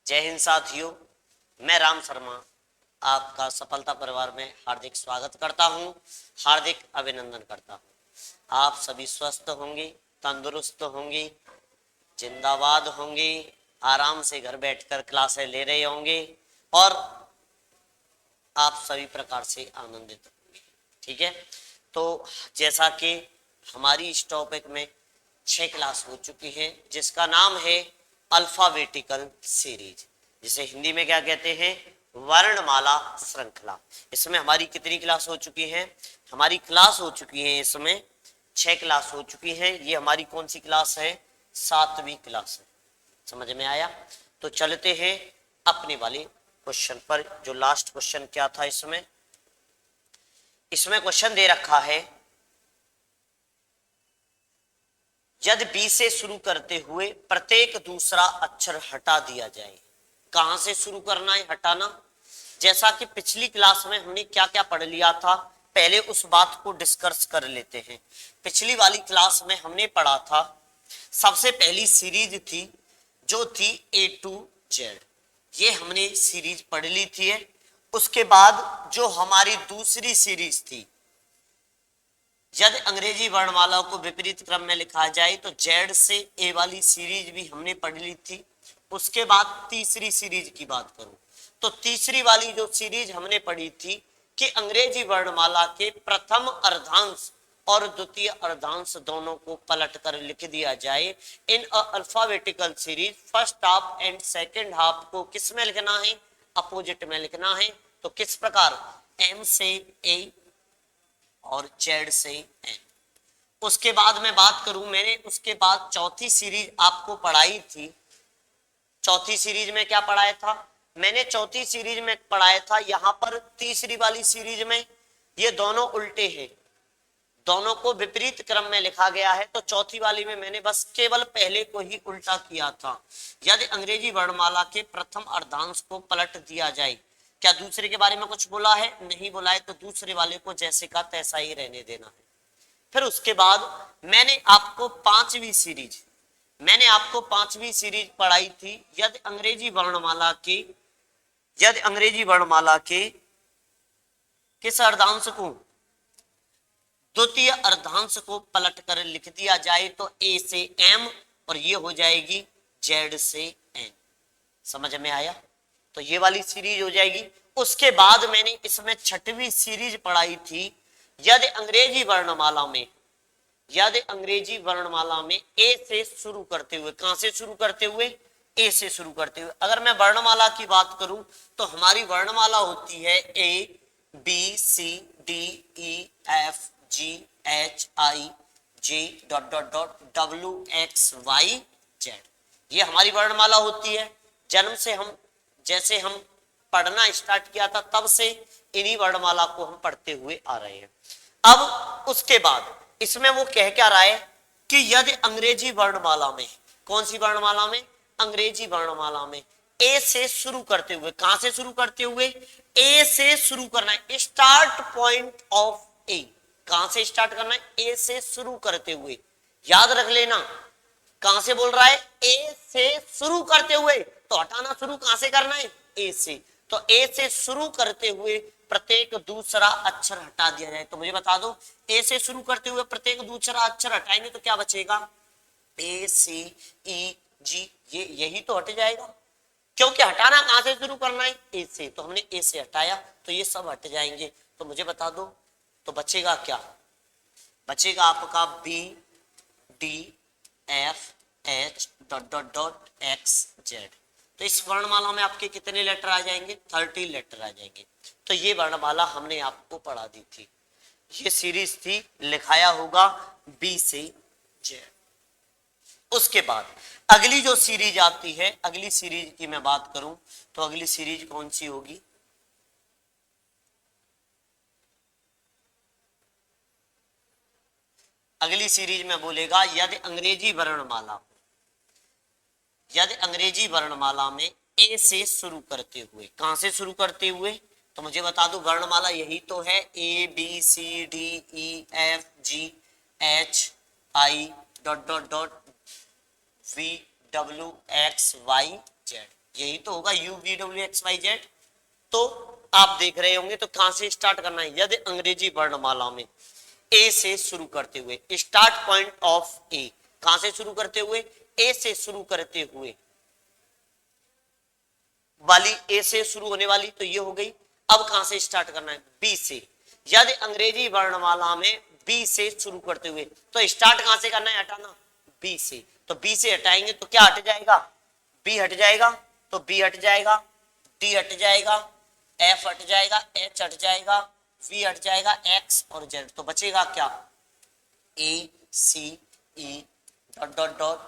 जय हिंद साथियों, मैं राम शर्मा आपका सफलता परिवार में हार्दिक स्वागत करता हूं, हार्दिक अभिनंदन करता हूं। आप सभी स्वस्थ होंगे, तंदुरुस्त होंगे, जिंदाबाद होंगे, आराम से घर बैठकर क्लासें ले रहे होंगे और आप सभी प्रकार से आनंदित होंगे। ठीक है, तो जैसा कि हमारी इस टॉपिक में 6 क्लास हो चुकी है जिसका नाम है अल्फाबेटिकल सीरीज, जिसे हिंदी में क्या कहते हैं, वर्णमाला श्रृंखला। इसमें हमारी कितनी क्लास हो चुकी है? हमारी क्लास हो चुकी है, इसमें 6 क्लास हो चुकी है। ये हमारी कौन सी क्लास है? 7वीं क्लास है। समझ में आया? तो चलते हैं अपने वाले क्वेश्चन पर। जो लास्ट क्वेश्चन क्या था इसमें क्वेश्चन दे रखा है, यदि बी से शुरू करते हुए प्रत्येक दूसरा अक्षर हटा दिया जाए। कहां से शुरू करना है हटाना? जैसा कि पिछली क्लास में हमने क्या क्या पढ़ लिया था, पहले उस बात को डिस्कस कर लेते हैं। पिछली वाली क्लास में हमने पढ़ा था, सबसे पहली सीरीज थी जो थी A to Z, ये हमने सीरीज पढ़ ली थी। उसके बाद जो हमारी दूसरी सीरीज थी, यदि अंग्रेजी वर्णमाला को विपरीत क्रम में लिखा जाए तो जेड से ए वाली सीरीज भी हमने पढ़ ली थी। उसके बाद तीसरी सीरीज की बात करूं तो तीसरी वाली जो सीरीज हमने पढ़ी थी कि अंग्रेजी वर्णमाला के प्रथम अर्धांश और द्वितीय अर्धांश दोनों को पलट कर लिख दिया जाए। In alphabetical series first half and second half को किस में लिखना है? अपोजिट में लिखना है। तो किस प्रकार? एम से ए और जेड से एन। उसके बाद मैं बात करूं, मैंने उसके बाद चौथी सीरीज आपको पढ़ाई थी। चौथी सीरीज में क्या पढ़ाया था? मैंने चौथी सीरीज में पढ़ाया था, यहां पर तीसरी वाली सीरीज में ये दोनों उल्टे हैं, दोनों को विपरीत क्रम में लिखा गया है। तो चौथी वाली में मैंने बस केवल पहले को ही उल्टा किया था। यदि अंग्रेजी वर्णमाला के प्रथम अर्धांश को पलट दिया जाए। क्या दूसरे के बारे में कुछ बोला है? नहीं बोला है, तो दूसरे वाले को जैसे का तैसा ही रहने देना है। फिर उसके बाद मैंने आपको पांचवी सीरीज पढ़ाई थी, यदि अंग्रेजी वर्णमाला के किस अर्धांश को द्वितीय अर्धांश को पलट कर लिख दिया जाए तो ए से एम और ये हो जाएगी जेड से एन। समझ में आया? तो ये वाली सीरीज हो जाएगी। उसके बाद मैंने इसमें छठवीं सीरीज पढ़ाई थी, यदि अंग्रेजी वर्णमाला में ए से शुरू करते हुए। कहां से शुरू करते हुए? ए से शुरू करते हुए। अगर मैं वर्णमाला की बात करूं तो हमारी वर्णमाला होती है A B C D E F G H I J dot dot dot W X Y Z, ये हमारी वर्णमाला होती है। जन्म से हम जैसे हम पढ़ना स्टार्ट किया था तब से इन्हीं वर्णमाला को हम पढ़ते हुए आ रहे हैं। अब उसके बाद इसमें वो कह क्या रहा है कि यदि अंग्रेजी वर्णमाला में, कौन सी वर्णमाला में? अंग्रेजी वर्णमाला में ए से शुरू करते हुए। कहां से शुरू करते हुए? ए से शुरू करना है, स्टार्ट पॉइंट ऑफ ए। कहां से स्टार्ट करना है? ए से शुरू करते हुए। याद रख लेना, कहां से बोल रहा है? ए से शुरू करते हुए। तो हटाना शुरू कहां से करना है? ए से। तो ए से शुरू करते हुए प्रत्येक दूसरा अक्षर हटा दिया जाए। तो मुझे बता दो, ए से शुरू करते हुए प्रत्येक दूसरा अक्षर हटाएंगे तो क्या बचेगा? ए सी ई जी, ये यही तो हट जाएगा, क्योंकि हटाना कहां से शुरू करना है? ए से। तो हमने ए से हटाया तो ये सब हट जाएंगे। तो मुझे बता दो, तो बचेगा क्या? बचेगा आपका B D F H dot dot dot X Z. तो इस वर्णमाला में आपके कितने लेटर आ जाएंगे? 30 लेटर आ जाएंगे। तो ये वर्णमाला हमने आपको पढ़ा दी थी। ये सीरीज थी, लिखाया होगा बी से जेड। उसके बाद अगली जो सीरीज आती है, अगली सीरीज की मैं बात करूं तो अगली सीरीज कौन सी होगी? अगली सीरीज में बोलेगा यदि अंग्रेजी वर्णमाला में ए से शुरू करते हुए। कहां से शुरू करते हुए? तो मुझे बता दो, वर्णमाला यही तो है, A B C D E F G H I dot dot dot V W X Y Z, यही तो होगा u v w x y z। तो आप देख रहे होंगे तो कहां से स्टार्ट करना है, यदि अंग्रेजी वर्णमाला में ए से शुरू करते हुए, स्टार्ट पॉइंट ऑफ ए, कहां से शुरू करते हुए, ए से शुरू करते हुए वाली, ए से शुरू होने वाली तो ये हो गई। अब कहां से स्टार्ट करना है, बी से। यदि अंग्रेजी वर्णमाला में बी से शुरू करते हुए, तो स्टार्ट कहां से करना है, हटाना, बी से। तो बी से हटाएंगे तो क्या हट जाएगा, बी हट जाएगा, तो बी हट जाएगा, डी हट जाएगा, एफ हट जाएगा, एच हट जाएगा, वी हट जाएगा, एक्स और जेड। तो बचेगा क्या, A C E dot dot dot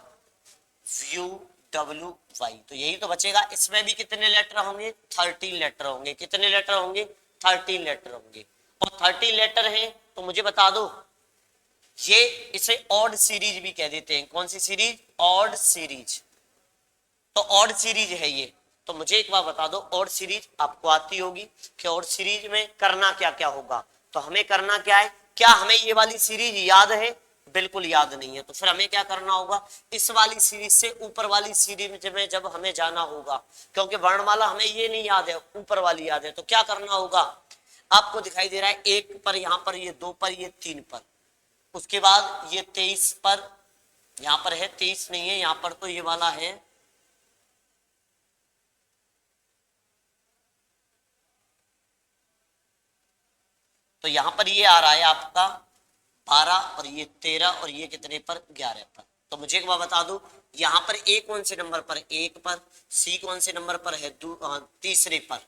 U W Y. तो यही तो बचेगा। इसमें भी कितने लेटर होंगे, 13 लेटर होंगे। कितने लेटर होंगे, 13 लेटर होंगे। और 13 लेटर हैं तो मुझे बता दो, ये इसे ऑड सीरीज भी कह देते हैं। कौन सी सीरीज, ऑड सीरीज। तो ऑड सीरीज है ये। तो मुझे एक बार बता दो, ऑड सीरीज आपको आती होगी कि ऑड सीरीज में करना क्या क्या होगा। तो हमें करना क्या है, क्या हमें ये वाली सीरीज याद है, बिल्कुल याद नहीं है। तो फिर हमें क्या करना होगा, इस वाली सीरीज से ऊपर वाली सीरीज में जब हमें जाना होगा, क्योंकि वर्णमाला हमें ये नहीं याद है, ऊपर वाली याद है। तो क्या करना होगा, आपको दिखाई दे रहा है 1 पर, यहां पर ये 2 पर, ये 3 पर, उसके बाद ये 23 पर, यहां पर है 23 नहीं है यहां पर, तो ये वाला है तो यहां पर ये आ रहा है आपका 12 और ये 13 और ये कितने पर, 11 पर। तो मुझे एक बार बता दो, यहाँ पर ए कौन से नंबर पर, 1 पर, सी कौन से नंबर पर है, तीसरे पर,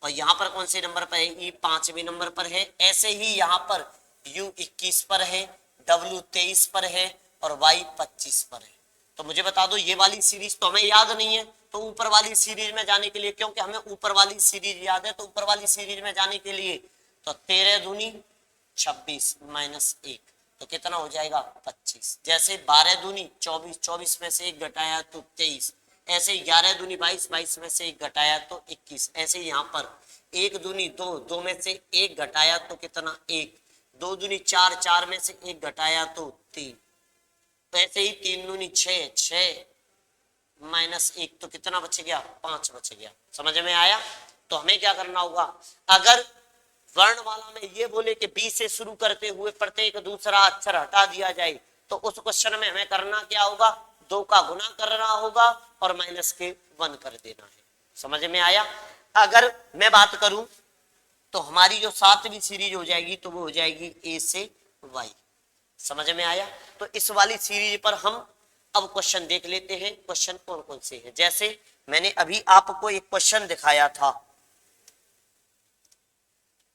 और यहाँ पर कौन से नंबर पर है, ई 5वें नंबर पर है। ऐसे ही यहाँ पर यू 21 पर है, डब्ल्यू 23 पर है और वाई 25 पर है। तो मुझे बता दो, ये वाली सीरीज तो हमें याद नहीं है, तो ऊपर वाली सीरीज में जाने के लिए, क्योंकि हमें ऊपर वाली सीरीज याद है, तो ऊपर वाली सीरीज में जाने के लिए तो 13 दूनी 26 माइनस 1, तो कितना हो जाएगा 25। जैसे 12 दूनी 24, 24 में से 1 घटाया तो 23। ऐसे 11 दूनी 22, 22 में से 1 घटाया तो 21। ऐसे यहाँ पर 1 दूनी 2, 2 में से 1 घटाया तो कितना 1, 2 दूनी 4, 4 में से 1 घटाया तो 3। तो ऐसे ही 3 दूनी 6, 6 माइनस 1 तो कितना बच गया, 5 बच गया। समझ में आया। तो हमें क्या करना होगा, अगर वर्णमाला में ये बोले कि बी से शुरू करते हुए प्रत्येक दूसरा अक्षर हटा दिया जाए, तो उस क्वेश्चन में हमें करना क्या होगा, 2 का गुना करना होगा और माइनस के 1 कर देना है। समझ में आया। अगर मैं बात करूं तो हमारी जो 7वीं सीरीज हो जाएगी तो वो हो जाएगी ए से वाई। समझ में आया। तो इस वाली सीरीज पर हम अब क्वेश्चन देख लेते हैं, क्वेश्चन कौन कौन से हैं। जैसे मैंने अभी आपको एक क्वेश्चन दिखाया था,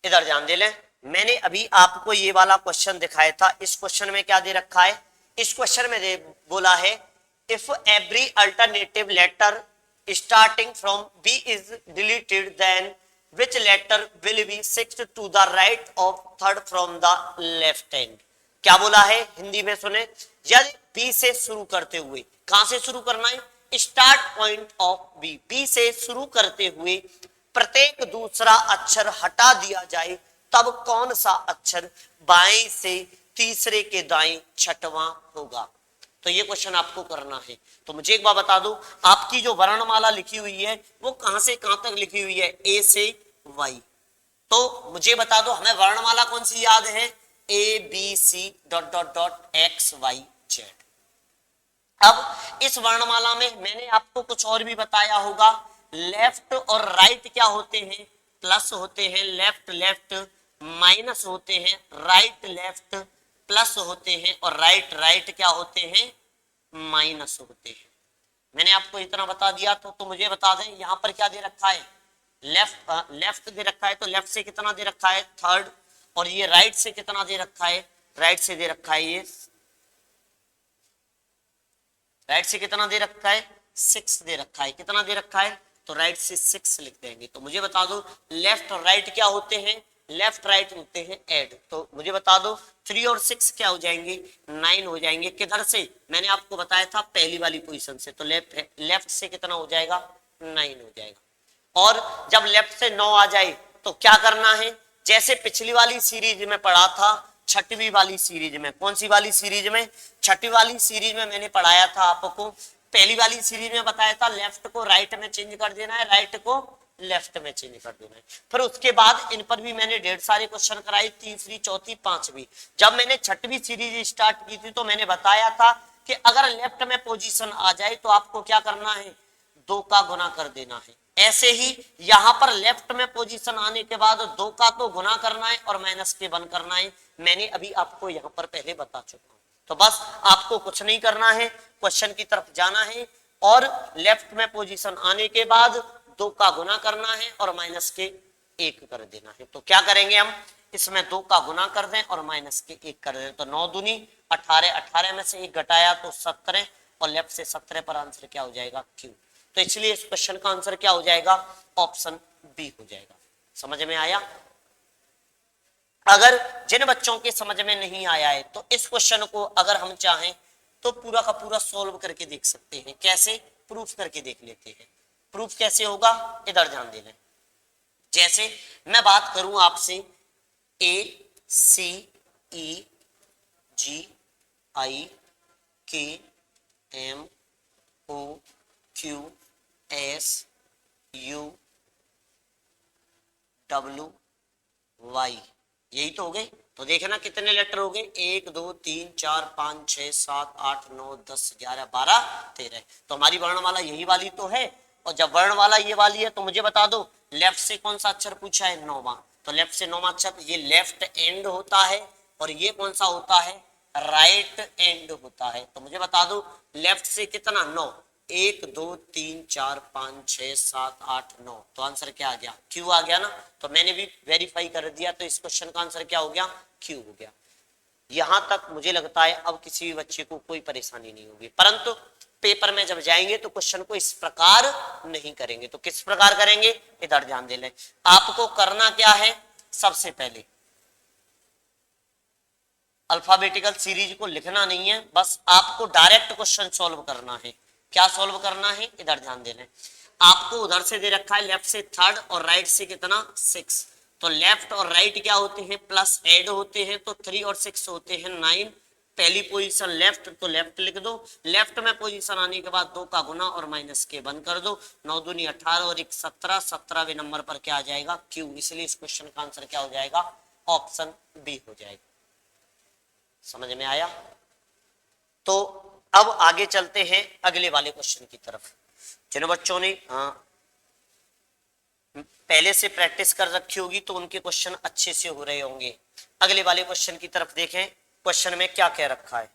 इधर ध्यान दे लें, मैंने अभी आपको ये वाला क्वेश्चन दिखाया था। इस क्वेश्चन में क्या दे रखा है, इस क्वेश्चन में बोला है if every alternative letter starting from B is deleted then which letter will be shift to the right of third from the left hand. क्या बोला है, हिंदी में सुने, यदि बी से शुरू करते हुए, कहां से शुरू करना है, start point of B, B से शुरू करते हुए प्रत्येक दूसरा अक्षर हटा दिया जाए, तब कौन सा अक्षर बाएं से तीसरे के दाएं छठवां होगा। तो ये क्वेश्चन आपको करना है। तो मुझे एक बार बता दो, आपकी जो वर्णमाला लिखी हुई है वो कहां से कहां तक लिखी हुई है, ए से वाई। तो मुझे बता दो, हमें वर्णमाला कौन सी याद है, A B C dot dot dot X Y Z. अब इस वर्णमाला में मैंने आपको कुछ और भी बताया होगा, लेफ्ट और राइट क्या होते हैं, प्लस होते हैं, लेफ्ट लेफ्ट माइनस होते हैं, राइट लेफ्ट प्लस होते हैं और राइट राइट क्या होते हैं, माइनस होते हैं। मैंने आपको इतना बता दिया तो मुझे बता दें, यहां पर क्या दे रखा है, लेफ्ट दे रखा है, तो लेफ्ट से कितना दे रखा है, 3rd, और ये राइट से कितना दे रखा है, राइट से दे रखा है, ये राइट से कितना दे रखा है, 6 दे रखा है। कितना दे रखा है, तो राइट से 6 लिख देंगे। तो मुझे बता दो, लेफ्ट और राइट क्या होते हैं, लेफ्ट राइट होते हैं ऐड। तो मुझे बता दो 3 और 6 क्या हो जाएंगे, 9 हो जाएंगे। किधर से, मैंने आपको बताया था पहली वाली पोजीशन से, तो लेफ्ट से कितना हो जाएगा, 9 हो जाएगा। और जब लेफ्ट से 9 आ जाए तो क्या करना है, जैसे पिछली वाली सीरीज में पढ़ा था, 6वीं वाली सीरीज में, कौन सी वाली सीरीज में, 6वीं वाली सीरीज में मैंने पढ़ाया था आपको, पहली वाली सीरीज में बताया था लेफ्ट को राइट में चेंज कर देना है, राइट को लेफ्ट में चेंज कर देना है। फिर उसके बाद इन पर भी मैंने ढेर सारे क्वेश्चन कराए, तीसरी चौथी पांचवी। जब मैंने छठवीं सीरीज स्टार्ट की थी तो मैंने बताया था कि अगर लेफ्ट में पोजीशन आ जाए तो आपको क्या करना है, 2 का गुना कर देना है। ऐसे ही यहां पर लेफ्ट में पोजीशन आने के बाद 2 का तो गुना करना है और माइनस के 1 करना है। मैंने अभी आपको यहां पर पहले बता चुका हूं। तो बस आपको कुछ नहीं करना है, क्वेश्चन की तरफ जाना है और लेफ्ट में पोजीशन आने के बाद 2 का गुना करना है और माइनस के 1 कर देना है। तो क्या करेंगे हम, इसमें 2 का गुना कर दें और माइनस के 1 कर दें। तो 9 दूनी 18, 18 में से 1 घटाया तो 17 और लेफ्ट से 17 पर आंसर क्या हो जाएगा, क्यू। तो इसलिए इस क्वेश्चन का आंसर क्या हो जाएगा, ऑप्शन बी हो जाएगा। समझ में आया? अगर जिन बच्चों के समझ में नहीं आया है तो इस क्वेश्चन को अगर हम चाहें तो पूरा का पूरा सॉल्व करके देख सकते हैं। कैसे, प्रूफ करके देख लेते हैं। प्रूफ कैसे होगा, इधर ध्यान दे लें। जैसे मैं बात करूं आपसे ए C E G I K M O Q S U W Y, यही तो हो गए। तो देखना कितने लेटर हो गए, 1 2 3 4 5 6 7 8 9 10 11 12 13। तो हमारी वर्णमाला यही वाली तो है। और जब वर्णमाला ये वाली है तो मुझे बता दो लेफ्ट से कौन सा अक्षर पूछा है, 9वां। तो लेफ्ट से 9वां अक्षर, ये लेफ्ट एंड होता है और ये कौन सा होता है, राइट एंड होता है। तो मुझे बता दो लेफ्ट से कितना, 9, 1 2 3 4 5 6 7 8 9। तो आंसर क्या आ गया, क्यू आ गया ना। तो मैंने भी वेरीफाई कर दिया, तो इस क्वेश्चन का आंसर क्या हो गया, क्यू हो गया। यहां तक मुझे लगता है अब किसी भी बच्चे को कोई परेशानी नहीं होगी। परंतु पेपर में जब जाएंगे तो क्वेश्चन को इस प्रकार नहीं करेंगे। तो किस प्रकार करेंगे, इधर ध्यान दे लें। आपको करना क्या है, सबसे पहले अल्फाबेटिकल सीरीज को लिखना नहीं है, बस आपको डायरेक्ट क्वेश्चन सॉल्व करना है। क्या सॉल्व करना है, इधर ध्यान दे लें। आपको उधर से दे रखा है लेफ्ट से 3 और राइट से कितना, 6। तो लेफ्ट और राइट क्या होते हैं, प्लस ऐड होते हैं। तो 3 और 6 होते हैं 9। पहली पोजीशन लेफ्ट, तो लेफ्ट लिख दो। लेफ्ट में पोजीशन आने के बाद 2 का गुना और माइनस के 1 कर दो। 9 दूनी 18 और 1 17, 17वें नंबर पर क्या आ जाएगा, क्यू। इसलिए इस क्वेश्चन का आंसर क्या हो जाएगा, ऑप्शन बी हो जाएगा। समझ में आया? तो अब आगे चलते हैं अगले वाले क्वेश्चन की तरफ। जिन बच्चों ने पहले से प्रैक्टिस कर रखी होगी तो उनके क्वेश्चन अच्छे से हो रहे होंगे। अगले वाले क्वेश्चन की तरफ देखें, क्वेश्चन में क्या क्या रखा है।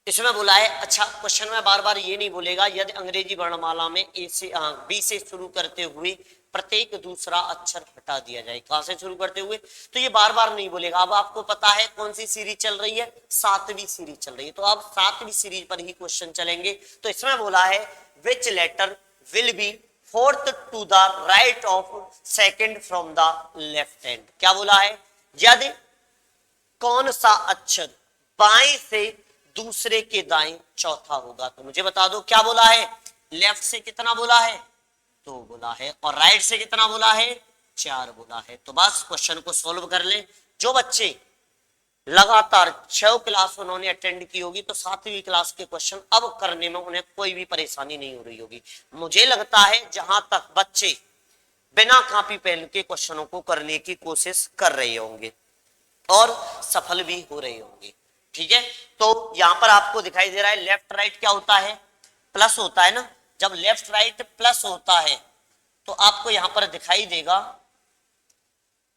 इसमें बोला है, अच्छा क्वेश्चन में बार बार ये नहीं बोलेगा यदि अंग्रेजी वर्णमाला में ए से बी से शुरू करते हुए प्रत्येक दूसरा अक्षर हटा दिया जाए। कहां से शुरू करते हुए, तो ये बार बार नहीं बोलेगा। अब आपको पता है कौन सी सीरीज चल रही है, 7वीं सीरीज चल रही है। तो अब 7वीं सीरीज पर ही क्वेश्चन चलेंगे। तो इसमें बोला है which letter will be fourth to the right of second from the left hand. क्या बोला है, यदि कौन सा अक्षर बाएं से दूसरे के दाएं चौथा होगा। तो मुझे बता दो क्या बोला है, लेफ्ट से कितना बोला है, 2 बोला है और राइट से कितना बोला है, 4 बोला है। तो बस क्वेश्चन को सॉल्व कर लें। जो बच्चे लगातार 6 क्लास उन्होंने अटेंड की होगी तो 7वीं क्लास के क्वेश्चन अब करने में उन्हें कोई भी परेशानी नहीं हो रही होगी। मुझे लगता है जहां तक बच्चे बिना कॉपी पेन के क्वेश्चनों को करने की कोशिश कर रहे होंगे और सफल भी हो रहे होंगे। ठीक है, तो यहां पर आपको दिखाई दे रहा है लेफ्ट राइट क्या होता है, प्लस होता है ना। जब लेफ्ट राइट प्लस होता है तो आपको यहां पर दिखाई देगा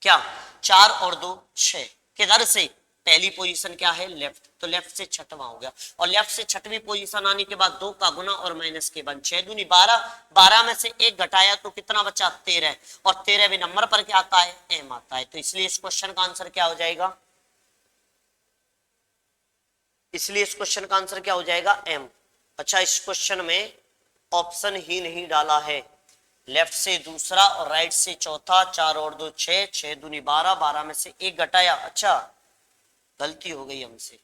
क्या, 4 और 2 6। किधर से, पहली पोजीशन क्या है, लेफ्ट। तो लेफ्ट से 6वां हो गया और लेफ्ट से 6वीं पोजीशन आने के बाद 2 का गुना और माइनस के 1, 6 दूनी 12, 12 में से 1 घटाया तो कितना बचा, 13। और 13वें नंबर पर क्या आता है, एम आता है। तो इसलिए इस क्वेश्चन का आंसर क्या हो जाएगा, इसलिए इस क्वेश्चन का आंसर क्या हो जाएगा, एम। अच्छा, इस क्वेश्चन में ऑप्शन ही नहीं डाला है, लेफ्ट से दूसरा और राइट से चौथा। 4 और 2 6, 6 दूनी 12, 12 में से 1 घटाया। अच्छा, गलती हो गई हमसे,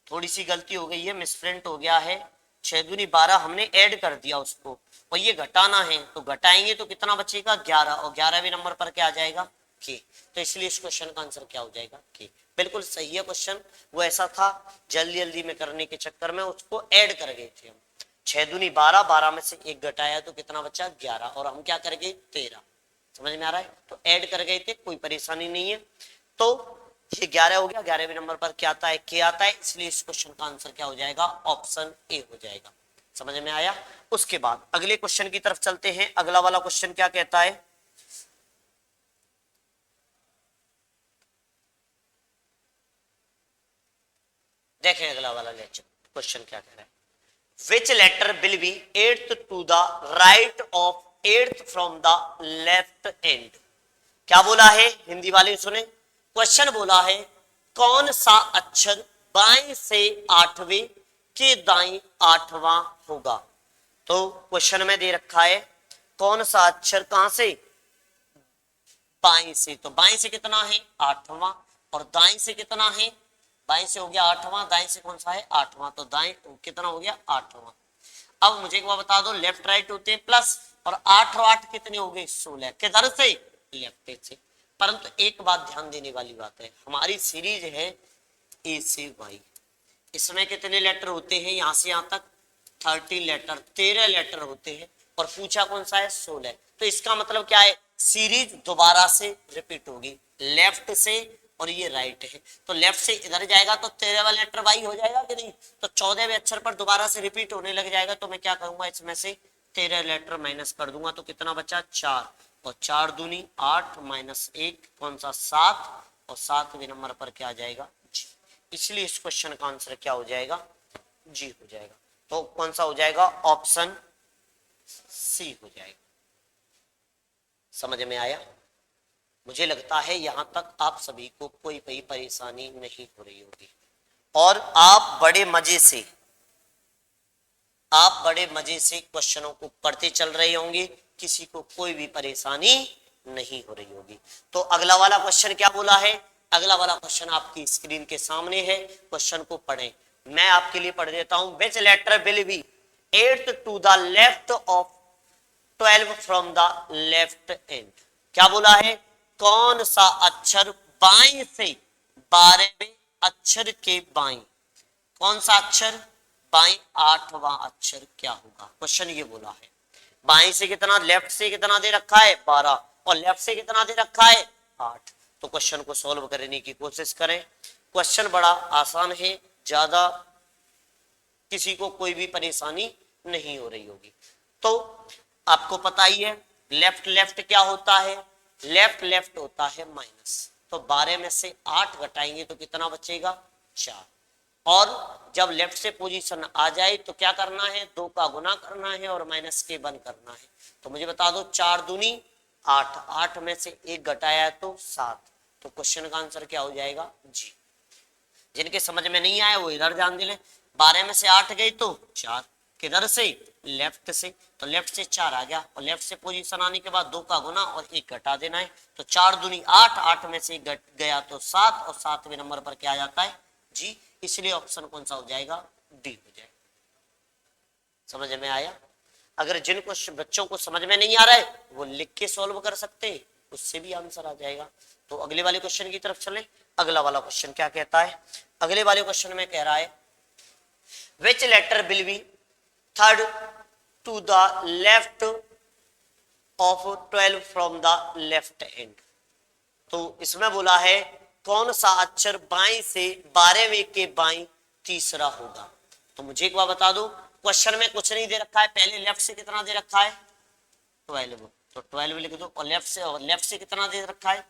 थोड़ी सी गलती हो गई है, मिसप्रिंट हो गया है। 6 दूनी 12 हमने ऐड कर दिया उसको और ये घटाना है। तो घटाएंगे तो कितना बचेगा, 11 और 11वें नंबर पर क्या आ जाएगा, के। तो इसलिए इस क्वेश्चन का आंसर क्या हो जाएगा के। बिल्कुल सही है क्वेश्चन, वो ऐसा था जल्दी जल्दी में करने के चक्कर में उसको ऐड कर गए थे हम। 6 दूनी 12, 12 में से 1 घटाया तो कितना बचा 11, और हम क्या कर गए 13। समझ में आ रहा है, तो ऐड कर गए थे, कोई परेशानी नहीं है। तो ये 11 हो गया, 11वें नंबर पर क्या आता है के आता है, इसलिए इस क्वेश्चन का आंसर क्या हो जाएगा ऑप्शन ए हो जाएगा। समझ में आया। उसके बाद अगले क्वेश्चन की तरफ चलते हैं। अगला वाला क्वेश्चन क्या कहता है, देखें अगला वाला क्वेश्चन क्या कह रहा है। Which letter will be eighth to the right of eighth from the left end? क्या बोला है, हिंदी वाले सुने। क्वेश्चन बोला है कौन सा अक्षर बाएं से 8वें के दाएं 8वां होगा। तो क्वेश्चन में दे रखा है कौन सा अक्षर कहां से, बाएं से। तो बाएं से कितना है 8वां, और दाएं से कितना है, बाएं से हो गया 8वां, दाएं से कौन सा है 8वां, तो दाएं कितना हो गया 8वां। अब मुझे एक बार बता दो, लेफ्ट राइट होते हैं प्लस, और 8 और 8 कितने हो गए 16, किधर से लेफ्ट से। परंतु एक बात ध्यान देने वाली बात है, हमारी सीरीज है ए से वाई, इसमें कितने लेटर होते हैं यहां से यहां तक 30 लेटर, 13 लेटर होते हैं, और पूछा कौन सा है 16। तो इसका मतलब क्या है, सीरीज दोबारा से रिपीट होगी, लेफ्ट से और ये राइट है, तो लेफ्ट से इधर जाएगा तो 13वां लेटर वाई हो जाएगा कि नहीं, तो 14वें अक्षर पर दोबारा से रिपीट होने लग जाएगा। तो मैं क्या करूंगा, इसमें से 13 लेटर माइनस कर दूंगा, तो कितना बचा 4, और 4 दूनी 8 माइनस 1 कौन सा 7, और 7वें नंबर पर क्या आ जाएगा जी। इसलिए इस क्वेश्चन का आंसर क्या हो जाएगा जी हो जाएगा। तो कौन सा हो जाएगा ऑप्शन सी हो जाएगा। समझ में आया। मुझे लगता है यहां तक आप सभी को कोई परेशानी नहीं हो रही होगी, और आप बड़े मजे से क्वेश्चनों को पढ़ते चल रहे होंगे, किसी को कोई भी परेशानी नहीं हो रही होगी। तो अगला वाला क्वेश्चन क्या बोला है, अगला वाला क्वेश्चन आपकी स्क्रीन के सामने है, क्वेश्चन को पढ़ें, मैं आपके लिए पढ़ देता हूं। Which letter will be 8th to the left of 12 from the left end. क्या बोला है, कौन सा अक्षर बाएं से 12वें अक्षर के बाएं, कौन सा अक्षर बाएं 8वां अक्षर क्या होगा। क्वेश्चन ये बोला है बाएं से कितना, लेफ्ट से कितना दे रखा है 12, और लेफ्ट से कितना दे रखा है 8। तो क्वेश्चन को सॉल्व करने की कोशिश करें। क्वेश्चन बड़ा आसान है, ज्यादा किसी को कोई भी परेशानी नहीं हो रही होगी। तो आपको पता ही है लेफ्ट लेफ्ट क्या होता है, लेफ्ट लेफ्ट होता है माइनस, तो 12 में से 8 घटाएंगे तो कितना बचेगा 4, और जब लेफ्ट से पोजीशन आ जाए तो क्या करना है 2 का गुना करना है और माइनस के 1 करना है। तो मुझे बता दो 4 दूनी 8, 8 में से 1 घटाया तो 7, तो क्वेश्चन का आंसर क्या हो जाएगा जी। जिनके समझ में नहीं आया वो इधर ध्यान दिले, 12 में से 8 गई तो 4, किधर से लेफ्ट से, तो लेफ्ट से 4 आ गया, और लेफ्ट से पोजीशन आने के बाद 2 का गुना और 1 घटा देना है, तो 4 दूनी 8, 8 में से 1 गया तो 7, और 7वें नंबर पर क्या आ जाता है जी। इसलिए ऑप्शन कौन सा हो जाएगा डी हो जाएगा। समझ में आया। अगर जिनको बच्चों को समझ में नहीं आ रहा है वो लिख के सॉल्व कर सकते हैं, उससे भी आंसर आ जाएगा। तो अगले वाले क्वेश्चन की तरफ चले। अगला वाला क्वेश्चन क्या कहता है, अगले वाले क्वेश्चन में कह रहा है which letter will be 3rd to the left of 12 from the left end. तो इसमें बोला है कौन सा अक्षर बाएं से 12वें के बाएं तीसरा होगा। तो मुझे एक बार बता दो, क्वेश्चन में कुछ नहीं दे रखा है, पहले लेफ्ट से कितना दे रखा है 12, तो 12 लिख दो, और लेफ्ट से कितना दे रखा है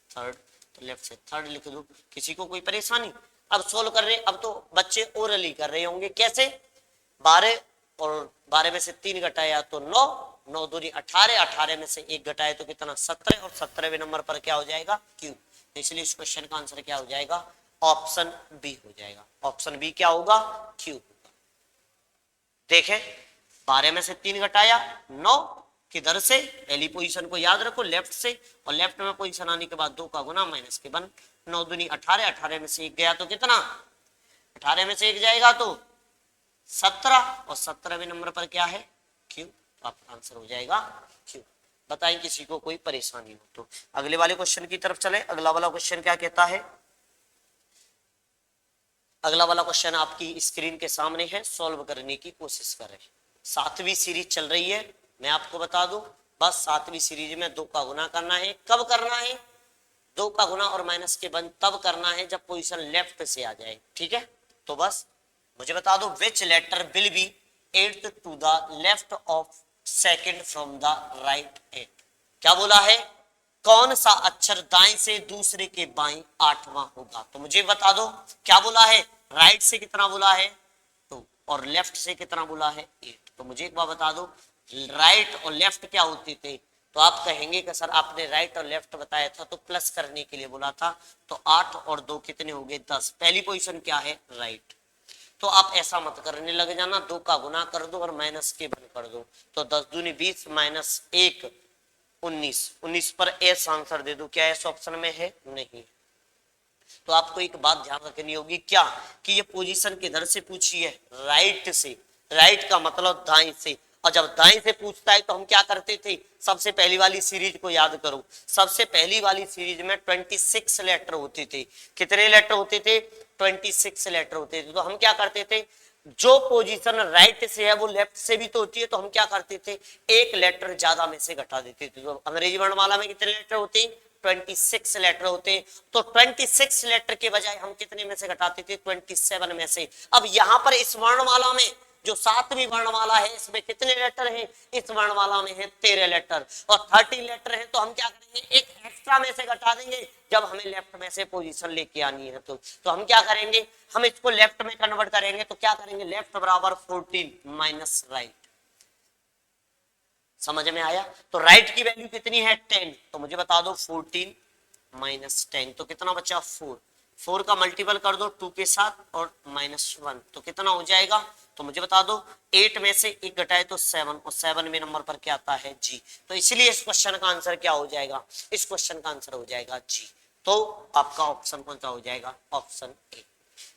3rd, तो लेफ्ट से 3rd लिख दो। किसी को कोई परेशानी। अब सोल्व कर रहे, अब तो बच्चे ओरली कर रहे होंगे, कैसे 12 और 12 में से 3 घटाया तो 9, 9 दूनी 18, 18 में से 1 घटाए तो कितना 17, और 17वें नंबर पर क्या हो जाएगा क्यू। इसलिए इस क्वेश्चन का आंसर क्या हो जाएगा ऑप्शन बी हो जाएगा। ऑप्शन बी क्या होगा क्यू होगा। देखें 12 में से 3 घटाया 9, किधर से, पहली पोजीशन को याद रखो लेफ्ट से, और लेफ्ट में पोजीशन आने के बाद 2 का गुना माइनस के 1, 9 दूनी 18, 18 में से 1 गया तो कितना 18 में से 1 जाएगा तो 17, और 17वें नंबर पर क्या है क्यू, तो आपका आंसर हो जाएगा क्यू। बताएं किसी को कोई परेशानी हो तो। अगले वाले क्वेश्चन की तरफ चले। अगला वाला क्वेश्चन क्या कहता है? अगला वाला क्वेश्चन आपकी स्क्रीन के सामने है, सॉल्व करने की कोशिश करें। 7वीं सीरीज चल रही है, मैं आपको बता दूं, बस 7वीं सीरीज में 2 का गुना करना है। कब करना है? 2 का गुना और माइनस के बंद तब करना है जब पोजीशन लेफ्ट से आ जाए, ठीक है। तो बस मुझे बता दो, which letter will be eighth to the left of second from the right end. क्या बोला है? कौन सा अक्षर दाएं से दूसरे के बाएं 8वां होगा? तो मुझे बता दो क्या बोला है। राइट से कितना बोला है? 2 और लेफ्ट से कितना बोला है? 8। तो मुझे एक बार बता दो, राइट और लेफ्ट क्या होते थे? तो आप कहेंगे कि सर आपने राइट और लेफ्ट बताया था तो प्लस करने के लिए बोला था। तो 8 और 2 कितने हो गए? 10। पहली पोजीशन क्या है? राइट। तो आप ऐसा मत करने लग जाना, 2 का गुना कर दो और माइनस के बंद कर दो। तो 10 दूनी 20 माइनस 1 19। 19 पर एस आंसर दे दो। क्या एस ऑप्शन में है? नहीं। तो आपको एक बात ध्यान रखनी होगी, क्या कि ये पोजीशन किधर से पूछी है? राइट से। राइट का मतलब दाएं से। और जब दाएं से पूछता है तो हम क्या करते थे? सबसे पहली वाली सीरीज को याद करो। सबसे पहली वाली सीरीज में 26 लेटर होते थे। कितने लेटर होते थे? 26 लेटर होते थे। तो हम क्या करते थे, जो पोजीशन राइट से है वो लेफ्ट से भी तो होती है, तो हम क्या करते थे, एक लेटर ज्यादा में से घटा देते थे। तो अंग्रेजी वर्णमाला में कितने लेटर होते हैं? 26 लेटर होते हैं। तो 26 लेटर के बजाय हम कितने में से घटाते थे? 27 में से। अब यहां पर इस वर्णमाला में जो 7वीं वर्णमाला है, इसमें कितने लेटर हैं? इस वर्णमाला में है 13 लेटर और 30 लेटर है। तो हम क्या करेंगे, एक एक्स्ट्रा में से घटा देंगे जब हमें लेफ्ट में से पोजीशन लेके आनी है। तो हम क्या करेंगे, हम इसको लेफ्ट में कन्वर्ट करेंगे। तो क्या करेंगे, लेफ्ट बराबर 14 माइनस राइट। समझ में आया? तो राइट की वैल्यू कितनी है? 10। तो मुझे बता दो 14 माइनस 10 तो कितना बचा? 4। 4 का मल्टीपल कर दो 2 के साथ और -1 तो कितना हो जाएगा? तो मुझे बता दो 8 में से 1 घटाए तो 7 और 7 में नंबर पर क्या आता है? जी। तो इसलिए इस क्वेश्चन का आंसर क्या हो जाएगा? इस क्वेश्चन का आंसर हो जाएगा जी। तो आपका ऑप्शन कौन सा हो जाएगा? Option A.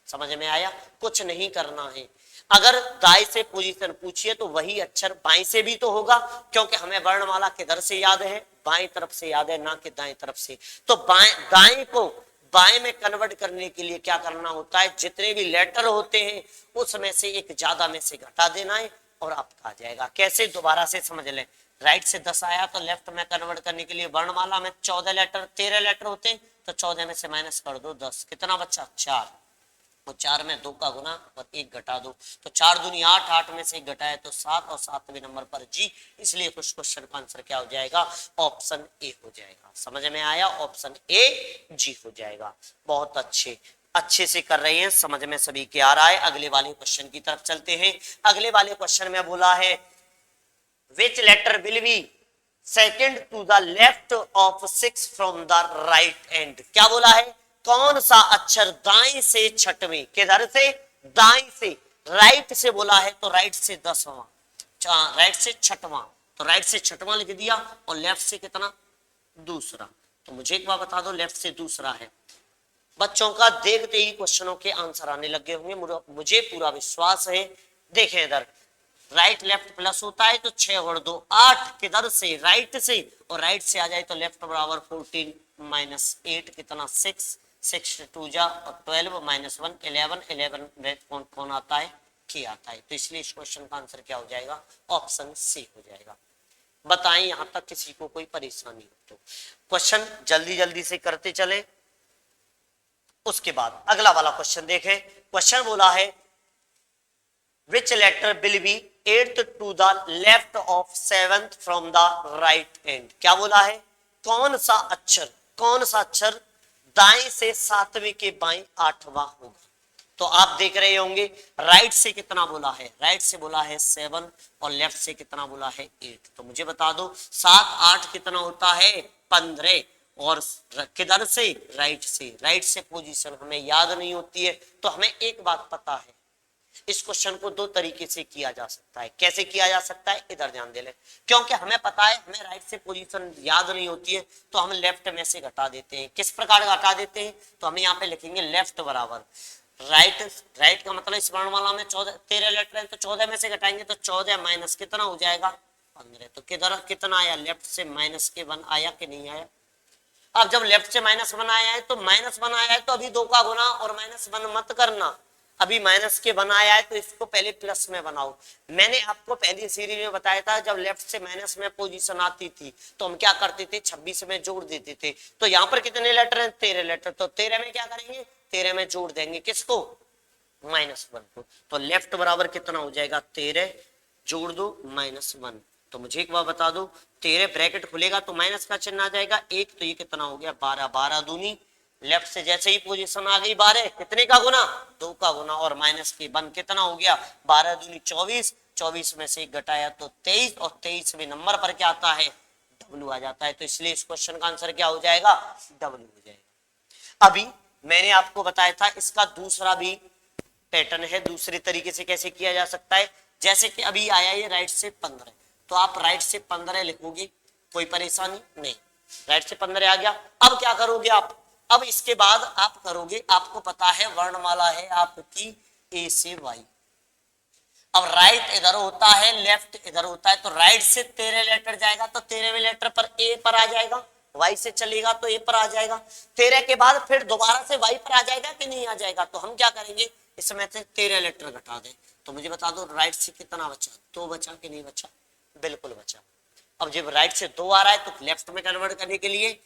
समझ में आया? कुछ नहीं करना है। अगर दाएं से पोजीशन पूछिए तो वही अक्षर बाएं से भी तो होगा, क्योंकि हमें वर्णमाला किधर से याद है? बाएं तरफ से याद है, ना कि दाएं तरफ से। तो बाएं दाएं को बाएं में कन्वर्ट करने के लिए क्या करना होता है, जितने भी लेटर होते हैं उसमें से एक ज्यादा में से घटा देना है और आपका आ जाएगा। कैसे? दोबारा से समझ लें। राइट से 10 आया तो लेफ्ट में कन्वर्ट करने के लिए वर्णमाला में 14 लेटर 13 लेटर होते हैं, तो 14 में से माइनस कर दो 10। कितना बच्चा? 4। और 4 में 2 का गुना और 1 घटा दो। तो 4 दूनी 8, 8 में से 1 घटाए तो 7 और 7वें नंबर पर जी। इसलिए कुछ क्वेश्चन का आंसर क्या हो जाएगा? ऑप्शन ए हो जाएगा। समझ में आया? ऑप्शन ए जी हो जाएगा। बहुत अच्छे से कर रहे हैं, समझ में सभी के आ रहा है। अगले वाले क्वेश्चन की तरफ चलते हैं। अगले वाले क्वेश्चन में बोला है which letter will be second to the left of 6 from the right end. क्या बोला है? कौन सा अक्षर दाएं से छठवें, किधर से? दाएं से। राइट से बोला है तो राइट से 10वां, राइट से 6वां। तो राइट से 6वां लिख दिया और लेफ्ट से कितना? दूसरा। तो मुझे एक बार बता दो, लेफ्ट से दूसरा है। बच्चों का देखते ही क्वेश्चनों के आंसर आने लगे होंगे, मुझे पूरा विश्वास है। देखें इधर, राइट लेफ्ट प्लस होता है तो 6 और 2 8, किधर से? राइट से। और राइट से आ जाए तो लेफ्ट बराबर 14 माइनस 8 कितना? 6। 6 2 जा और 12 -1 11 11 में कौन आता है? के आता है। तो इसलिए इस क्वेश्चन का आंसर क्या हो जाएगा? ऑप्शन सी हो जाएगा। बताएं यहां तक किसी को कोई परेशानी हो तो। क्वेश्चन जल्दी जल्दी से करते चले। उसके बाद अगला वाला क्वेश्चन देखें। क्वेश्चन बोला है which letter will be eighth to the left of 7th from the right end। क्या बोला है? कौन सा अक्षर दाएं से 7वें के बाएं 8वां होगा। तो आप देख रहे होंगे राइट से कितना बोला है? राइट से बोला है 7 और लेफ्ट से कितना बोला है? 8। तो मुझे बता दो 7 8 कितना होता है? 15। और किधर से? राइट से। राइट से पोजीशन हमें याद नहीं होती है, तो हमें एक बात पता है, इस क्वेश्चन को 2 तरीके से किया जा सकता है। कैसे किया जा सकता है? इधर ध्यान दे ले। क्योंकि हमें पता है हमें राइट से पोजीशन याद नहीं होती है, तो हम लेफ्ट में से घटा देते हैं। किस प्रकार घटा देते हैं? तो हम यहाँ पे लिखेंगे लेफ्ट बराबर राइट। राइट का मतलब इस वर्णमाला में 13 लेटर है, तो 14 में से घटाएंगे तो 14 माइनस कितना हो जाएगा? 15। तो किधर कितना आया, लेफ्ट से -1 आया कि नहीं आया। अब जब लेफ्ट से -1 आया है तो -1 आया है तो अभी 2 का गुना और -1 मत करना, अभी -1 आया है तो इसको पहले प्लस में बनाओ। मैंने आपको पहली सीरीज में बताया था जब लेफ्ट से माइनस में पोजीशन आती थी तो हम क्या करते थे, 26 में जोड़ देते थे। तो यहाँ पर कितने लेटर हैं, 13 लेटर, तो 13 में क्या करेंगे, 13 में जोड़ देंगे किसको, -1 को। तो लेफ्ट बराबर कितना हो जाएगा, 13 जोड़ दो -1। तो मुझे एक बार बता दो, 13 ब्रैकेट खुलेगा तो माइनस का चिन्ह आ जाएगा 1, तो ये कितना हो गया 12। 12 दूनी, लेफ्ट से जैसे ही पोजीशन आ गई 12, कितने का गुना, 2 का गुना, और -1 कितना हो गया, 12 दूनी 24, 24 में से 1 घटाया तो 23, और 23वें नंबर पर क्या आता है, W आ जाता है। तो इसलिए इस क्वेश्चन का आंसर क्या हो जाएगा, W हो जाएगा। अभी मैंने आपको बताया था इसका दूसरा भी पैटर्न है, दूसरे तरीके से कैसे किया जा सकता है। जैसे कि अभी आया ये राइट से 15, तो आप राइट से 15 लिखोगे, कोई परेशानी नहीं, राइट से 15 आ गया। अब क्या करोगे आप, अब इसके बाद आप करोगे, आपको पता है वर्णमाला है आपकी ए से वाई। अब राइट इधर होता है, लेफ्ट इधर होता है, तो राइट से 13 लेटर जाएगा तो 13वें लेटर पर ए पर आ जाएगा, वाई से चलेगा तो ए पर आ जाएगा। 13 के बाद फिर दोबारा से वाई पर आ जाएगा कि नहीं आ जाएगा। तो हम क्या करेंगे, इसमें से 13 लेटर घटा दें। तो मुझे बता दो राइट से कितना बचा, 2 बचा कि नहीं बचा, बिल्कुल बचा। अब जब राइट से 2 आ रहा है तो लेफ्ट में कन्वर्ट करने के लिए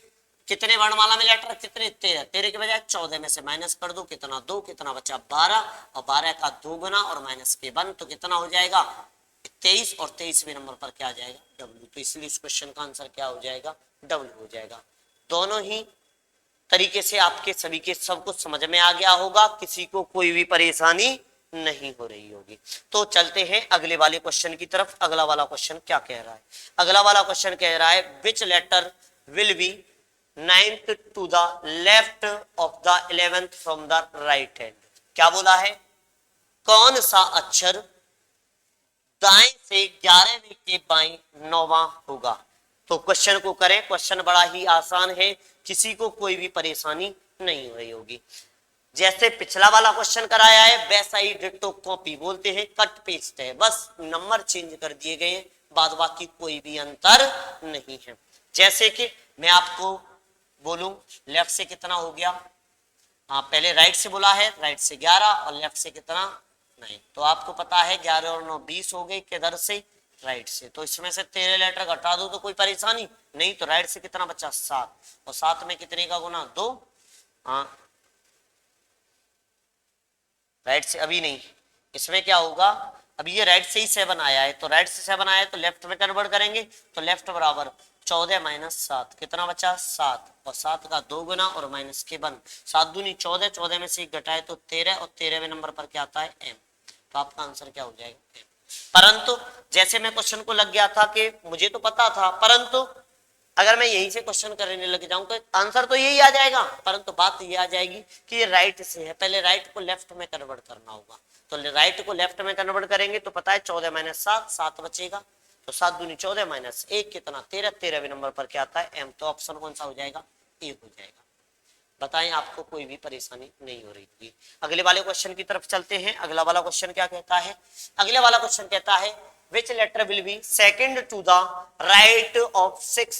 कितने वर्णमाला में लेटर, कितने, 13, 13 के बजाय 14 में से माइनस कर दो, कितना 2, कितना बचा 12, और 12 का 2 गुना और -1 तो कितना हो जाएगा 23, और 23वें नंबर पर क्या आ जाएगा, W। तो इसलिए इस क्वेश्चन का आंसर क्या हो जाएगा, W हो जाएगा। दोनों ही तरीके से आपके सभी के सब कुछ समझ में आ गया होगा, किसी को कोई भी परेशानी नहीं हो रही होगी। तो चलते हैं अगले वाले क्वेश्चन की तरफ। अगला वाला क्वेश्चन क्या कह रहा है, अगला वाला क्वेश्चन कह रहा है which letter will be 9th to the left of the 11th from the right hand। क्या बोला है, कौन सा अक्षर दाएं से 11वें के बाएं 9वां होगा। तो क्वेश्चन को करें, क्वेश्चन बड़ा ही आसान है, किसी को कोई भी परेशानी नहीं हो रही होगी। जैसे पिछला वाला क्वेश्चन कराया है वैसा ही डिट्टो कॉपी बोलते हैं, कट पेस्ट है, बस नंबर चेंज कर दिए गए, बाद बाकी कोई भी अंतर नहीं है। जैसे कि मैं आपको बोलूं लेफ्ट से कितना हो गया, हाँ पहले राइट से बोला है, राइट से 11 और लेफ्ट से कितना 9, तो आपको पता है 11 और 9 20 हो गई, किधर से, राइट से। तो इसमें से 13 लेटर घटा दो तो कोई परेशानी नहीं, तो राइट से कितना बचा 7, और 7 में कितने का गुना 2, हाँ राइट से अभी नहीं, इसमें क्या होगा, अभी ये राइट से ही 7 आया है, तो राइट से 7 आया है तो लेफ्ट में कन्वर्ट करेंगे, तो लेफ्ट बराबर 14 - 7 कितना बचा 7, और 7 का 2 गुना और -1, 7 दूनी 14, 14 में से 1 घटाए तो 13, और 13वें नंबर पर क्या आता है M। तो आपका आंसर क्या हो जाएगा M। परंतु जैसे मैं क्वेश्चन को लग गया था कि मुझे तो पता था, परंतु अगर मैं यही से क्वेश्चन करने लग जाऊं तो आंसर तो यही आ जाएगा, परंतु बात ये आ जाएगी कि ये राइट से है, पहले राइट को लेफ्ट में कन्वर्ट करना होगा। तो राइट को लेफ्ट में कन्वर्ट करेंगे तो पता है 14 - 7, 7 बचेगा, तो 7 दूनी 14 -1 कितना 13, 13वें नंबर पर क्या आता है M। तो ऑप्शन कौन सा हो जाएगा, ए हो जाएगा। बताएं आपको कोई भी परेशानी नहीं हो रही होगी। अगले वाले क्वेश्चन की तरफ चलते हैं। अगला वाला क्वेश्चन क्या कहता है, अगले वाला क्वेश्चन कहता है which letter will be second to the right of 6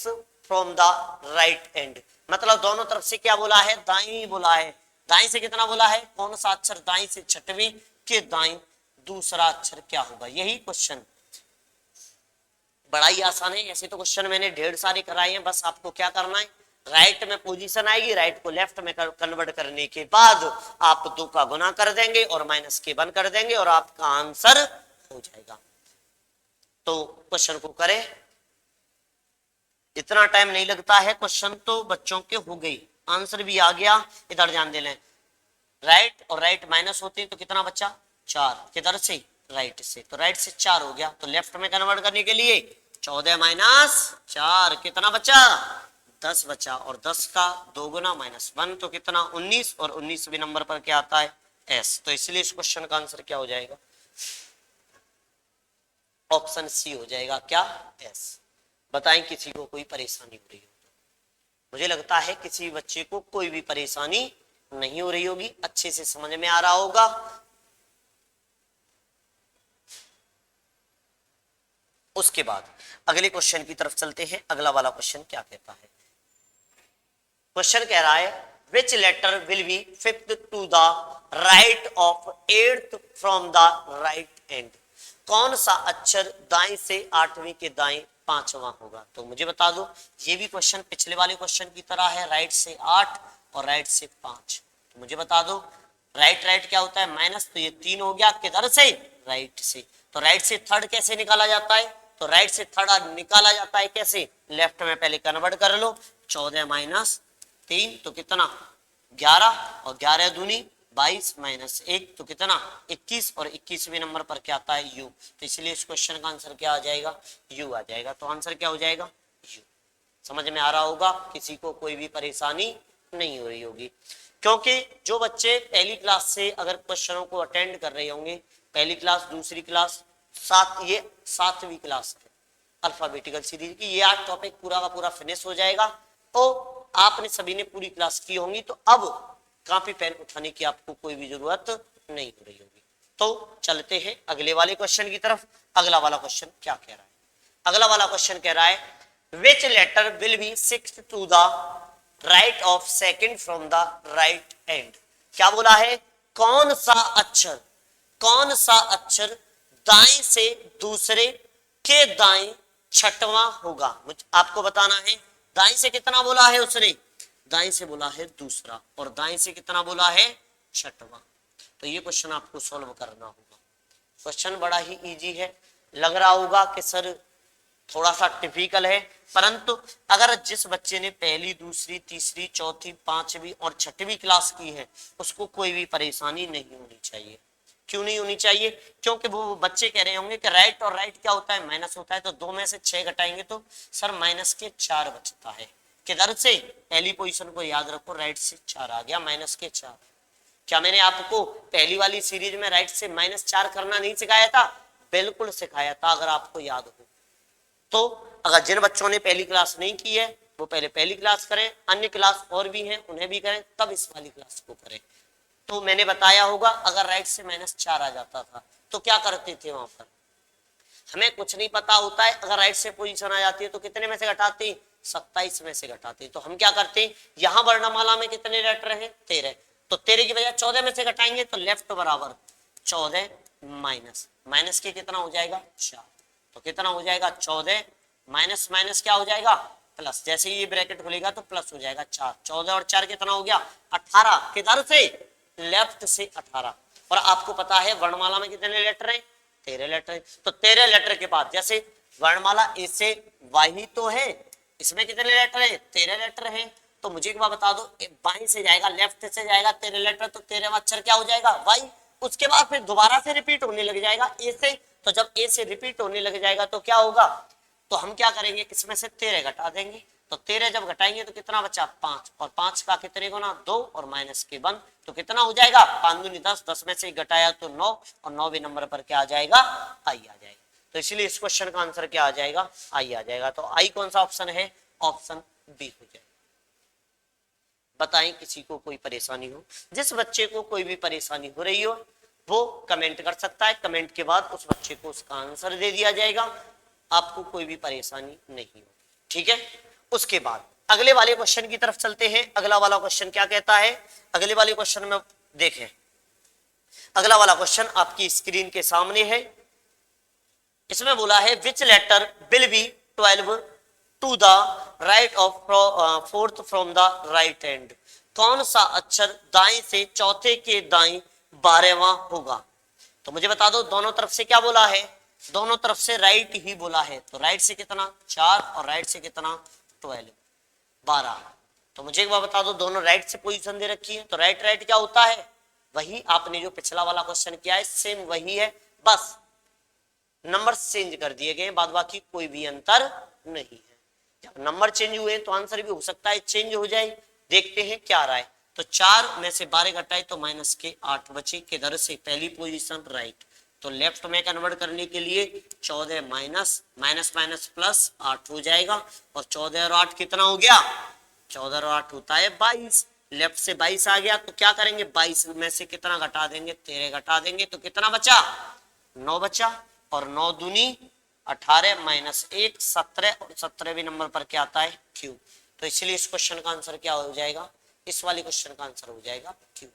from the right end। मतलब दोनों तरफ से क्या बोला है, दाईं बोला है, दाईं से कितना बोला है, कौन सा अक्षर दाईं से 6वीं के दाईं दूसरा अक्षर क्या होगा, यही क्वेश्चन बड़ा ही आसान है। ऐसे तो क्वेश्चन मैंने ढेर सारे कराए हैं, बस आपको क्या करना है, राइट में पोजीशन आएगी, राइट को लेफ्ट में कन्वर्ट करने के बाद आप 2 का गुना कर देंगे और -1 कर देंगे और आपका आंसर हो जाएगा। तो क्वेश्चन को करें, इतना टाइम नहीं लगता है, क्वेश्चन तो बच्चों के हो गई, आंसर भी आ गया। इधर ध्यान दे लें, राइट और राइट माइनस होते तो कितना बचा 4, किधर से राइट से, तो राइट से 4 हो गया, तो लेफ्ट में कन्वर्ट करने के लिए 14 - 4 कितना बचा 10 बचा, और 10 का 2 गुना -1 तो कितना 19, और 19वें नंबर पर क्या आता है S। तो इसलिए इस क्वेश्चन का आंसर क्या हो जाएगा, ऑप्शन सी हो जाएगा, क्या S। बताएं किसी को कोई परेशानी हो रही हो तो, मुझे लगता है किसी बच्चे को कोई भी परेशानी नहीं हो रही होगी, अच्छे से समझ में आ रहा होगा। उसके बाद अगले क्वेश्चन की तरफ चलते हैं। अगला वाला क्वेश्चन क्या कहता है? क्वेश्चन कह रहा है which letter will be fifth to the right of eighth from the right end. कौन सा अक्षर दाएं से आठवीं के दाएं पांचवा होगा? तो मुझे बता दो, ये भी क्वेश्चन पिछले वाले क्वेश्चन की तरह है, राइट से 8 और राइट से 5। तो मुझे बता दो राइट राइट क्या होता है? माइनस, तो ये 3 हो गया किधर से? राइट से। तो राइट से थर्ड कैसे निकाला जाता है? तो राइट से थर्ड निकाला जाता है कैसे? लेफ्ट में पहले कन्वर्ट कर लो। 14 माइनस 3 तो कितना? 11, और 11 दूनी 22 माइनस 1 तो कितना? 21, और 21वें नंबर पर क्या आता है? यू। तो इसलिए इस क्वेश्चन का आंसर क्या आ जाएगा? यू आ जाएगा। तो आंसर क्या हो जाएगा? यू। समझ में आ रहा होगा, किसी को कोई भी परेशानी नहीं हो रही होगी, क्योंकि जो बच्चे पहली क्लास से अगर क्वेश्चनों को अटेंड कर रहे होंगे, पहली क्लास, दूसरी क्लास, ये 7वीं क्लास है अल्फाबेटिकल सीरीज की, ये 8 टॉपिक पूरा का पूरा फिनिश हो जाएगा। तो आपने सभी ने पूरी क्लास की होंगी, तो अब कॉपी पेन उठाने की आपको कोई भी जरूरत नहीं हो रही होगी। तो चलते हैं अगले वाले क्वेश्चन की तरफ। अगला वाला क्वेश्चन क्या कह रहा है? अगला वाला क्वेश्चन कह रहा है which letter will be sixth to the right of second from the right end. क्या बोला है? कौन सा अक्षर दाएं से दूसरे के दाएं छठवां होगा? आपको बताना है दाएं से कितना बोला है उसने? दाएं से बोला है दूसरा, और दाएं से कितना बोला है? छठवां। तो ये क्वेश्चन आपको सॉल्व करना होगा। क्वेश्चन बड़ा ही इजी है, लग रहा होगा कि सर थोड़ा सा टिपिकल है, परंतु अगर जिस बच्चे ने पहली, दूसरी, तीसरी, चौथी, 5वीं और 6वीं क्लास की है, उसको कोई भी परेशानी नहीं होनी चाहिए। क्यों नहीं होनी चाहिए? क्योंकि वो बच्चे कह रहे होंगे कि राइट और राइट क्या होता है? माइनस होता है। तो 2 में से 6 घटाएंगे तो सर माइनस के 4 बचता है। किधर से? पहली पोजीशन को याद रखो, राइट से 4 आ गया, माइनस के 4। क्या मैंने आपको पहली वाली सीरीज में राइट से -4 करना नहीं सिखाया था? बिल्कुल सिखाया था, अगर आपको याद हो तो। अगर जिन बच्चों ने पहली क्लास नहीं की है वो पहले पहली क्लास करें, अन्य क्लास और भी हैं उन्हें भी करें, तब इस वाली क्लास को करें। तो मैंने बताया होगा अगर राइट से -4 आ जाता था तो क्या करते थे? वहां पर हमें कुछ नहीं पता होता है, अगर राइट से पोजीशन आ जाती है तो कितने में से घटाते? 27 में से घटाते। तो हम क्या करते? यहाँ वर्णमाला में कितने लेटर हैं? 13। तो 13 की बजाय 14 में से घटाएंगे तो लेफ्ट बराबर 14 माइनस के कितना हो जाएगा? 4। तो कितना हो जाएगा? 14 माइनस माइनस क्या हो जाएगा? प्लस। जैसे ही ये ब्रैकेट खुलेगा तो प्लस हो जाएगा 4। 14 और 4 कितना हो गया? 18। किधर से? लेफ्ट से 18। और आपको पता है वर्णमाला में कितने लेटर हैं? 13 लेटर। तो 13 लेटर के बाद जैसे वर्णमाला ए से वाई ही तो है, इसमें कितने लेटर हैं? 13 लेटर हैं। तो मुझे एक बात बता दो, बाई से जाएगा, लेफ्ट से जाएगा 13 लेटर, तो 13वां अक्षर क्या हो जाएगा? वाई। उसके बाद फिर दोबारा से रिपीट होने लग जाएगा ए से। तो जब ए से रिपीट होने लग जाएगा तो क्या होगा? तो हम क्या करेंगे? इसमें से 13 घटा देंगे। तो 13 जब घटाएंगे तो कितना बचा? 5। और 5 का कितने गुना? 2, और माइनस के 1। तो कितना हो जाएगा? 5 दूनी 10, 10 में से घटाया तो 9, और 9वें नंबर पर क्या आ जाएगा? आई आ जाएगा। तो इसलिए इस क्वेश्चन का आंसर क्या आ जाएगा? आई आ जाएगा। तो आई कौन सा ऑप्शन है? ऑप्शन बी हो जाएगा। बताएं किसी को कोई परेशानी हो? जिस बच्चे को कोई भी परेशानी हो रही हो वो कमेंट कर सकता है, कमेंट के बाद उस बच्चे को उसका आंसर दे दिया जाएगा, आपको कोई भी परेशानी नहीं हो। ठीक है, उसके बाद अगले वाले क्वेश्चन की तरफ चलते हैं। अगला वाला क्वेश्चन क्या कहता है? अगले वाले क्वेश्चन में देखें, अगला वाला क्वेश्चन आपकी स्क्रीन के सामने है। इसमें बोला है which letter will be 12 to the right of fourth from the right hand. कौन सा अक्षर दाएं से चौथे के दाएं 12वां होगा? तो मुझे बता दो दोनों तरफ से क्या बोला है? दोनों तरफ से राइट ही बोला है। तो राइट से कितना? 4, और राइट से कितना? 12, 12। तो मुझे एक बार बता दो, दोनों राइट से पोजीशन दे रखी है, तो राइट राइट क्या होता है? वही आपने जो पिछला वाला क्वेश्चन किया है सेम वही है, बस नंबर चेंज कर दिए गए, बाद बाकी कोई भी अंतर नहीं है। जब नंबर चेंज हुए तो आंसर भी हो सकता है चेंज हो जाए। देखते हैं क्या आ रहा है। तो 4 में से 12 घटाए तो माइनस के 8 बचे, किधर से? पहली पोजीशन राइट। तो लेफ्ट में कन्वर्ट करने के लिए 14 माइनस माइनस माइनस प्लस 8 हो जाएगा, और 14 और 8 कितना हो गया? 14 और 8 होता है 22। लेफ्ट से 22 आ गया तो क्या करेंगे? 22 में से कितना घटा देंगे? 13 घटा देंगे तो कितना बचा? 9 बचा, और 9 दूनी 18 माइनस 1 17 और 17वें नंबर पर क्या आता है Q। तो इसलिए इस क्वेश्चन का आंसर क्या हो जाएगा, इस वाले क्वेश्चन का आंसर हो जाएगा Q।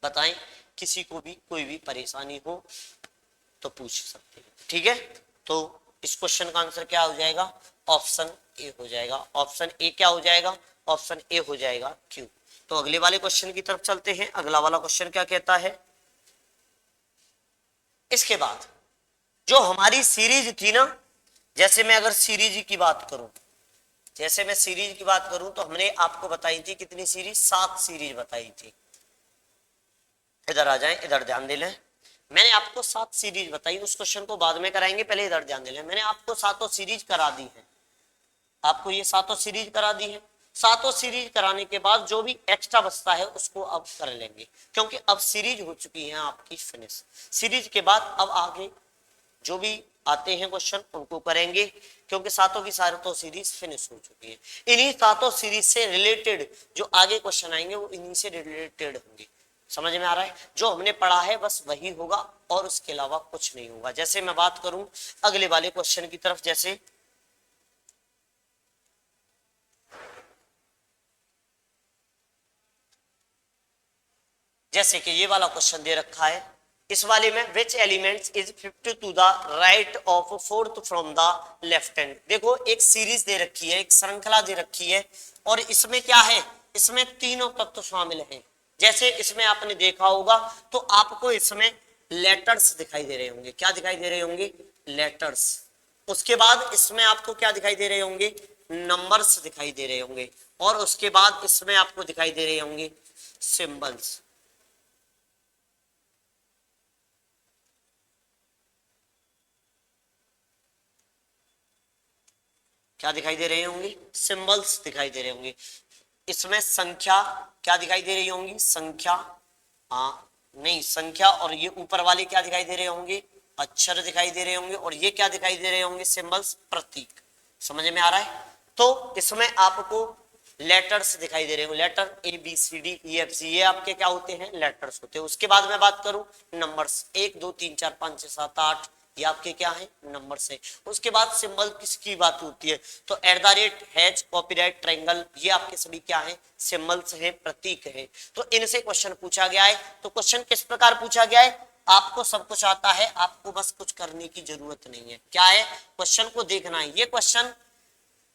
बताएं किसी को भी कोई भी परेशानी हो तो पूछ सकते हैं, ठीक है। तो इस क्वेश्चन का आंसर क्या हो जाएगा, ऑप्शन ए हो जाएगा। ऑप्शन ए क्या हो जाएगा, ऑप्शन ए हो जाएगा Q। तो अगले वाले क्वेश्चन की तरफ चलते हैं। अगला वाला क्वेश्चन क्या कहता है, इसके बाद जो हमारी सीरीज थी ना, जैसे मैं अगर सीरीज की बात करूं, जैसे मैं सीरीज की बात करूं तो हमने आपको बताई थी कितनी सीरीज, 7 सीरीज बताई थी। इधर आ जाएं, इधर ध्यान दे लें। मैंने आपको 7 सीरीज बताई, उस क्वेश्चन को बाद में कराएंगे, पहले इधर ध्यान दे लें। मैंने आपको 7 सीरीज करा दी है, आपको ये 7 सीरीज करा दी है। 7 सीरीज कराने के बाद जो भी एक्स्ट्रा बचता है उसको अब कर लेंगे, क्योंकि अब सीरीज हो चुकी है आपकी फिनिश। सीरीज के बाद अब आगे जो भी आते हैं क्वेश्चन उनको करेंगे, क्योंकि 7 की 7 सीरीज फिनिश हो चुकी है। इन्हीं 7 सीरीज से रिलेटेड जो आगे क्वेश्चन आएंगे वो इन्हीं से रिलेटेड होंगे। समझ में आ रहा है, जो हमने पढ़ा है बस वही होगा और उसके अलावा कुछ नहीं होगा। जैसे मैं बात करूं अगले वाले क्वेश्चन की तरफ, जैसे कि ये वाला क्वेश्चन दे रखा है। इस वाले में which elements is fifth to the right of fourth from the left hand. देखो एक सीरीज दे रखी है, एक श्रृंखला दे रखी है, और इसमें क्या है, इसमें तीनों तत्व शामिल हैं। जैसे इसमें आपने देखा होगा तो आपको इसमें लेटर्स दिखाई दे रहे होंगे। क्या दिखाई दे रहे होंगे, लेटर्स। उसके बाद इसमें आपको क्या दिखाई दे रहे होंगे, नंबर्स दिखाई दे रहे होंगे। और उसके बाद इसमें आपको दिखाई दे रहे होंगे सिंबल्स। क्या दिखाई दे रहे होंगे, सिंबल्स दिखाई दे रहे होंगे। इसमें संख्या क्या दिखाई दे रही होंगी, संख्या, हाँ नहीं संख्या, और ये ऊपर वाले क्या दिखाई दे रहे होंगे, अक्षर दिखाई दे रहे होंगे, और ये क्या दिखाई दे रहे होंगे, सिंबल्स, प्रतीक। समझ में आ रहा है। तो इसमें आपको लेटर्स दिखाई दे रहे होंगे, letter A B C D E F G, ये आपके क्या होते हैं, लेटर्स होते हैं। उसके बाद मैं बात करूं नंबर्स, 1 2 3 4 5 6 7 8, ये आपके क्या है, नंबर से। उसके बाद सिंबल किसकी बात होती है, तो at the rate, has, copyright, triangle, ये आपके सभी क्या है, सिंबल्स हैं, प्रतीक है। तो इनसे क्वेश्चन पूछा गया है। तो क्वेश्चन किस प्रकार पूछा गया है, आपको सब कुछ आता है, आपको बस कुछ करने की जरूरत नहीं है। क्या है, क्वेश्चन को देखना है। ये क्वेश्चन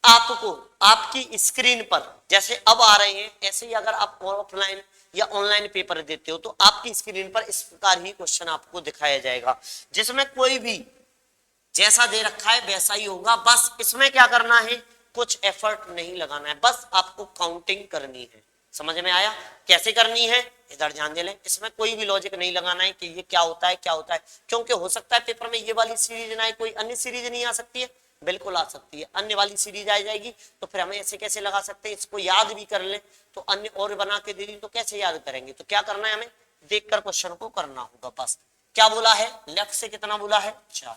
आपको आपकी स्क्रीन पर जैसे अब आ रहे हैं, ऐसे ही अगर आप ऑफलाइन या ऑनलाइन पेपर देते हो तो आपकी स्क्रीन पर इस प्रकार ही क्वेश्चन आपको दिखाया जाएगा, जिसमें कोई भी जैसा दे रखा है वैसा ही होगा। बस इसमें क्या करना है, कुछ एफर्ट नहीं लगाना है, बस आपको काउंटिंग करनी है। समझ में आया, कैसे करनी है, इधर ध्यान दे लें। इसमें कोई भी लॉजिक नहीं लगाना है कि ये क्या होता है क्या होता है, क्योंकि हो सकता है पेपर में ये वाली सीरीज ना आए, कोई अन्य सीरीज नहीं आ सकती है, बिल्कुल आ सकती है, अन्य वाली सीरीज आ जाएगी। तो फिर हमें ऐसे कैसे लगा सकते हैं, इसको याद भी कर लें तो अन्य और बना के दे दी तो कैसे याद करेंगे। तो क्या करना है, हमें देखकर क्वेश्चन को करना होगा। बस क्या बोला है, लेफ्ट से कितना बोला है 4,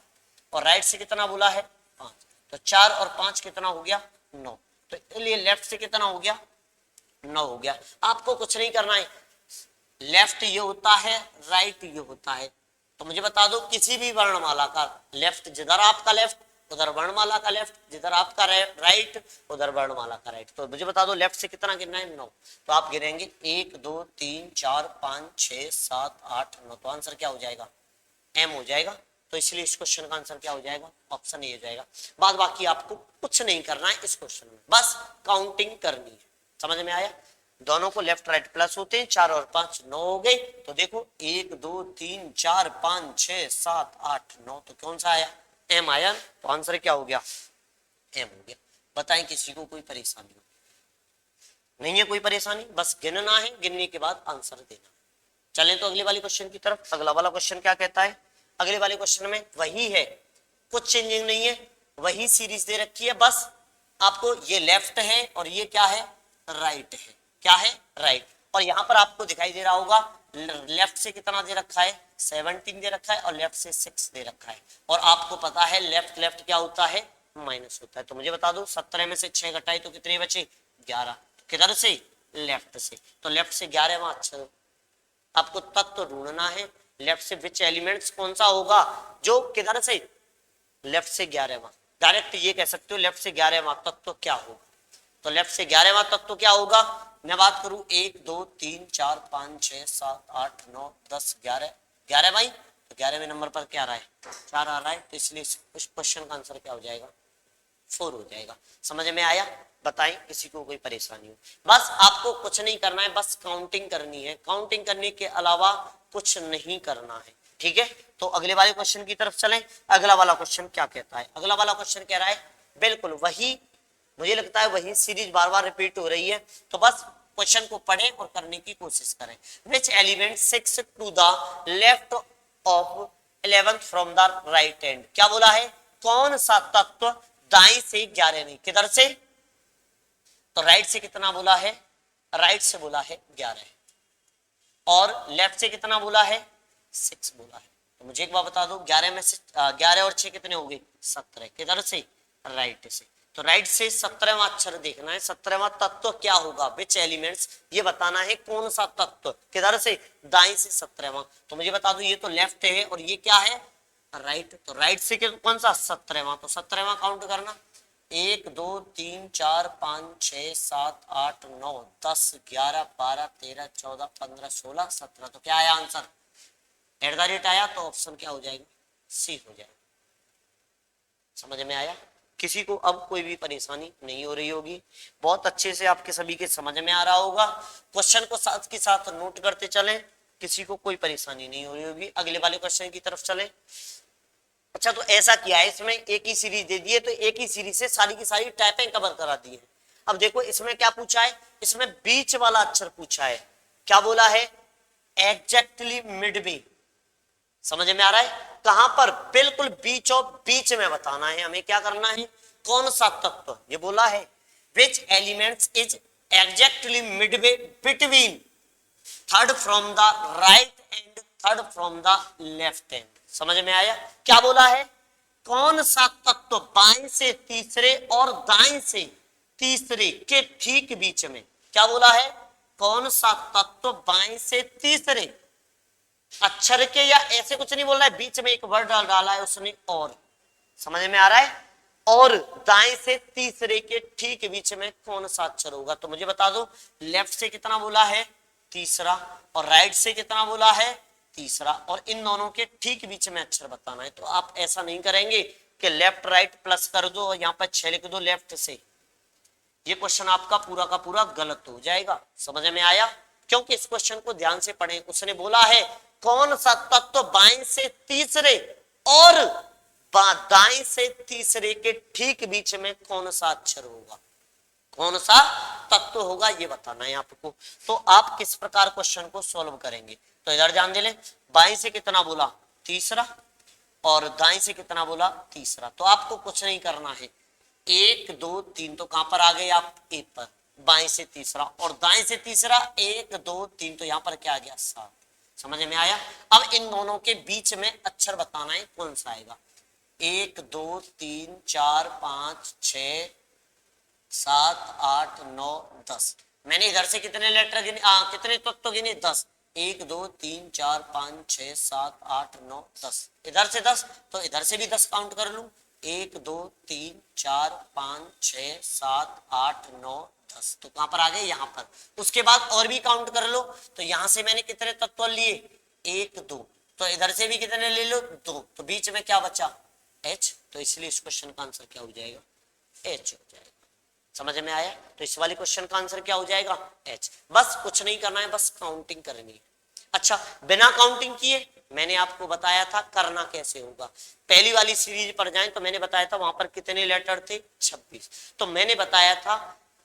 और राइट से कितना बोला है 5, तो 4 और 5 कितना हो गया 9। तो इसलिए लेफ्ट से कितना हो गया 9 हो गया। आपको कुछ नहीं करना है, लेफ्ट ये होता है, राइट ये होता है। तो मुझे बता दो किसी भी वर्णमाला का लेफ्ट, जिधर आपका लेफ्ट उधर वर्णमाला का लेफ्ट, जिधर आपका राइट उधर वर्णमाला का राइट। तो मुझे बता दो लेफ्ट से कितना गिनना है 9। तो आप गिनेंगे 1 2 3 4 5 6 7 8 9। तो आंसर क्या हो जाएगा, एम हो जाएगा। तो इसलिए इस क्वेश्चन का आंसर क्या हो जाएगा, ऑप्शन ए हो जाएगा। बाद बाकी आपको कुछ नहीं करना है इस क्वेश्चन में, बस काउंटिंग करनी है। समझ में आया, दोनों को लेफ्ट राइट प्लस होते हैं, 4 और 5 9 हो गए। तो देखो 1 2 3 4 5 6 7 8 9, तो कौन सा आया, एम आया। तो आंसर क्या हो गया, एम हो गया। बताएं किसी को कोई परेशानी हो, नहीं है कोई परेशानी, बस गिनना है, गिनने के बाद आंसर देना। चलें तो अगले वाले क्वेश्चन की तरफ। अगला वाला क्वेश्चन क्या कहता है, अगले वाले क्वेश्चन में वही है, कुछ चेंजिंग नहीं है, वही सीरीज दे रखी है। बस आपको ये लेफ्ट है और ये क्या है, राइट है। क्या है, राइट। और यहां पर आपको दिखाई दे रहा होगा लेफ्ट से कितना दे रखा है 17 दे रखा है, और लेफ्ट से 6 दे रखा है। और आपको पता है लेफ्ट लेफ्ट क्या होता है, माइनस होता है। तो मुझे बता दो 17 में से 6 घटाए तो कितने बचे 11, किधर से, लेफ्ट से। तो लेफ्ट से 11वां अक्षर आपको तत्व ढूंढना है। लेफ्ट से विच एलिमेंट्स कौन सा होगा जो किधर से लेफ्ट से 11वां, डायरेक्ट ये कह सकते हो लेफ्ट से 11वां तत्व क्या होगा। तो लेफ्ट से 11वां तत्व क्या होगा, मैं बात करूं 1 2 3 4 5 6 7 8 9 10 11, 11 भाई, तो 11वें नंबर पर क्या आ रहा है, 4 आ रहा है, तो इसलिए उस क्वेश्चन का आंसर क्या हो जाएगा, 4 हो जाएगा। समझ में आया, बताएं किसी को कोई परेशानी हो। बस आपको कुछ नहीं करना है, बस काउंटिंग करनी है, काउंटिंग करने के अलावा कुछ नहीं करना है, ठीक है। तो अगले वाले क्वेश्चन की तरफ चलें। अगला वाला क्वेश्चन क्या कहता है, अगला वाला क्वेश्चन कह रहा है बिल्कुल वही, मुझे लगता है वही सीरीज बार बार रिपीट हो रही है, तो बस क्वेश्चन को पढ़ें और करने की कोशिश करें। Which element 6 to the left of 11 from the right hand, क्या बोला है, कौन सा तत्व दाएं से 11 नहीं, किधर से, तो राइट से कितना बोला है, राइट से बोला है 11, और लेफ्ट से कितना बोला है, 6 बोला है। तो मुझे एक बार बता दो, 11 में से 11 और 6 कितने हो गए, 17, किधर से, राइट से। तो राइट से 17वां अक्षर देखना है, 17वां तत्व क्या होगा, विच एलिमेंट्स, ये बताना है कौन सा तत्व, किधर से, दाएं से 17वां। तो मुझे बता दो ये तो लेफ्ट है और ये क्या है, राइट, तो राइट से कौन सा, 17वां, तो 17वां काउंट करना, 1 2 3 4 5 6 7 8 9 10 11 12 13 14 15 16 17, तो क्या आया आंसर, एट द रेट आया, तो ऑप्शन क्या हो जाएगा, सी हो जाएगा। समझ में आया, किसी को अब कोई भी परेशानी नहीं हो रही होगी, बहुत अच्छे से आपके सभी के समझ में आ रहा होगा। क्वेश्चन को साथ के साथ नोट करते चलें, किसी को कोई परेशानी नहीं हो रही होगी। अगले वाले क्वेश्चन की तरफ चलें। अच्छा, तो ऐसा किया है, इसमें एक ही सीरीज दे दी है, तो एक ही सीरीज से सारी की सारी टाइपें कवर करा दी है। अब देखो इसमें क्या पूछा है, इसमें बीच वाला अक्षर पूछा है, क्या बोला है, एग्जैक्टली मिडवे, समझ में आ रहा है, कहां पर, बिल्कुल बीच और बीच में बताना है हमें, क्या करना है, कौन सा तत्व, ये बोला है विच elements is exactly Midway between third from the right and third from the left hand. समझ में आया, क्या बोला है, कौन सा तत्व बाएं से तीसरे और दाएं से तीसरे के ठीक बीच में, क्या बोला है, कौन सा तत्व बाएं से तीसरे अक्षर के, या ऐसे कुछ नहीं बोल रहा है, बीच में एक वर्ड डाला है उसने, और, समझ में आ रहा है, और दाएं से तीसरे के ठीक बीच में कौन सा अक्षर होगा। तो मुझे बता दो, लेफ्ट से कितना बोला है, तीसरा, और राइट से कितना बोला है, तीसरा, और इन दोनों के ठीक बीच में अक्षर बताना है। तो आप ऐसा नहीं करेंगे कि लेफ्ट राइट प्लस कर दो और यहाँ पर 6 लिख दो लेफ्ट से, ये क्वेश्चन आपका पूरा का पूरा गलत हो जाएगा। समझ में आया, क्योंकि इस क्वेश्चन को ध्यान से पढ़ें, उसने बोला है कौन सा तत्व बाएं से तीसरे और दाएं से तीसरे के ठीक बीच में कौन सा अक्षर होगा, कौन सा तत्व होगा, ये बताना है आपको। तो आप किस प्रकार क्वेश्चन को सॉल्व करेंगे, तो इधर ध्यान दे लें, बाएं से कितना बोला, तीसरा, और दाएं से कितना बोला, तीसरा। तो आपको कुछ नहीं करना है, 1 2 3, तो कहां पर आ गए आप, ए पर, बाएं से तीसरा और दाएं से तीसरा, 1 2 3, तो यहां पर क्या आ गया, 7। समझ में आया, अब इन दोनों के बीच में अक्षर बताना है कौन सा आएगा, 1 2 3 4 5 6 7 8 9 10, मैंने इधर से कितने लेटर गिने, कितने तत्व गिने, 10, 1 2 3 4 5 6 7 8 9 10, इधर से 10, तो इधर से भी 10 काउंट कर लूं, 1 2 3 4 5 6 7 8 9 10, तो कहां पर आ गए, यहाँ पर। उसके बाद और भी काउंट कर लो, तो यहां से मैंने कितने तत्व लिए, 1 2, तो इधर से भी कितने ले लो, 2, तो बीच में क्या बचा, H, तो इसलिए इस क्वेश्चन का आंसर क्या हो जाएगा, H हो जाएगा। समझ में आया, तो इस वाले क्वेश्चन का आंसर क्या हो जाएगा, H। बस कुछ नहीं करना है, बस काउंटिंग करनी है। अच्छा, बिना काउंटिंग किए मैंने आपको बताया था करना कैसे होगा। पहली वाली सीरीज पर जाएं तो मैंने बताया था वहां पर कितने लेटर थे, 26। तो मैंने बताया था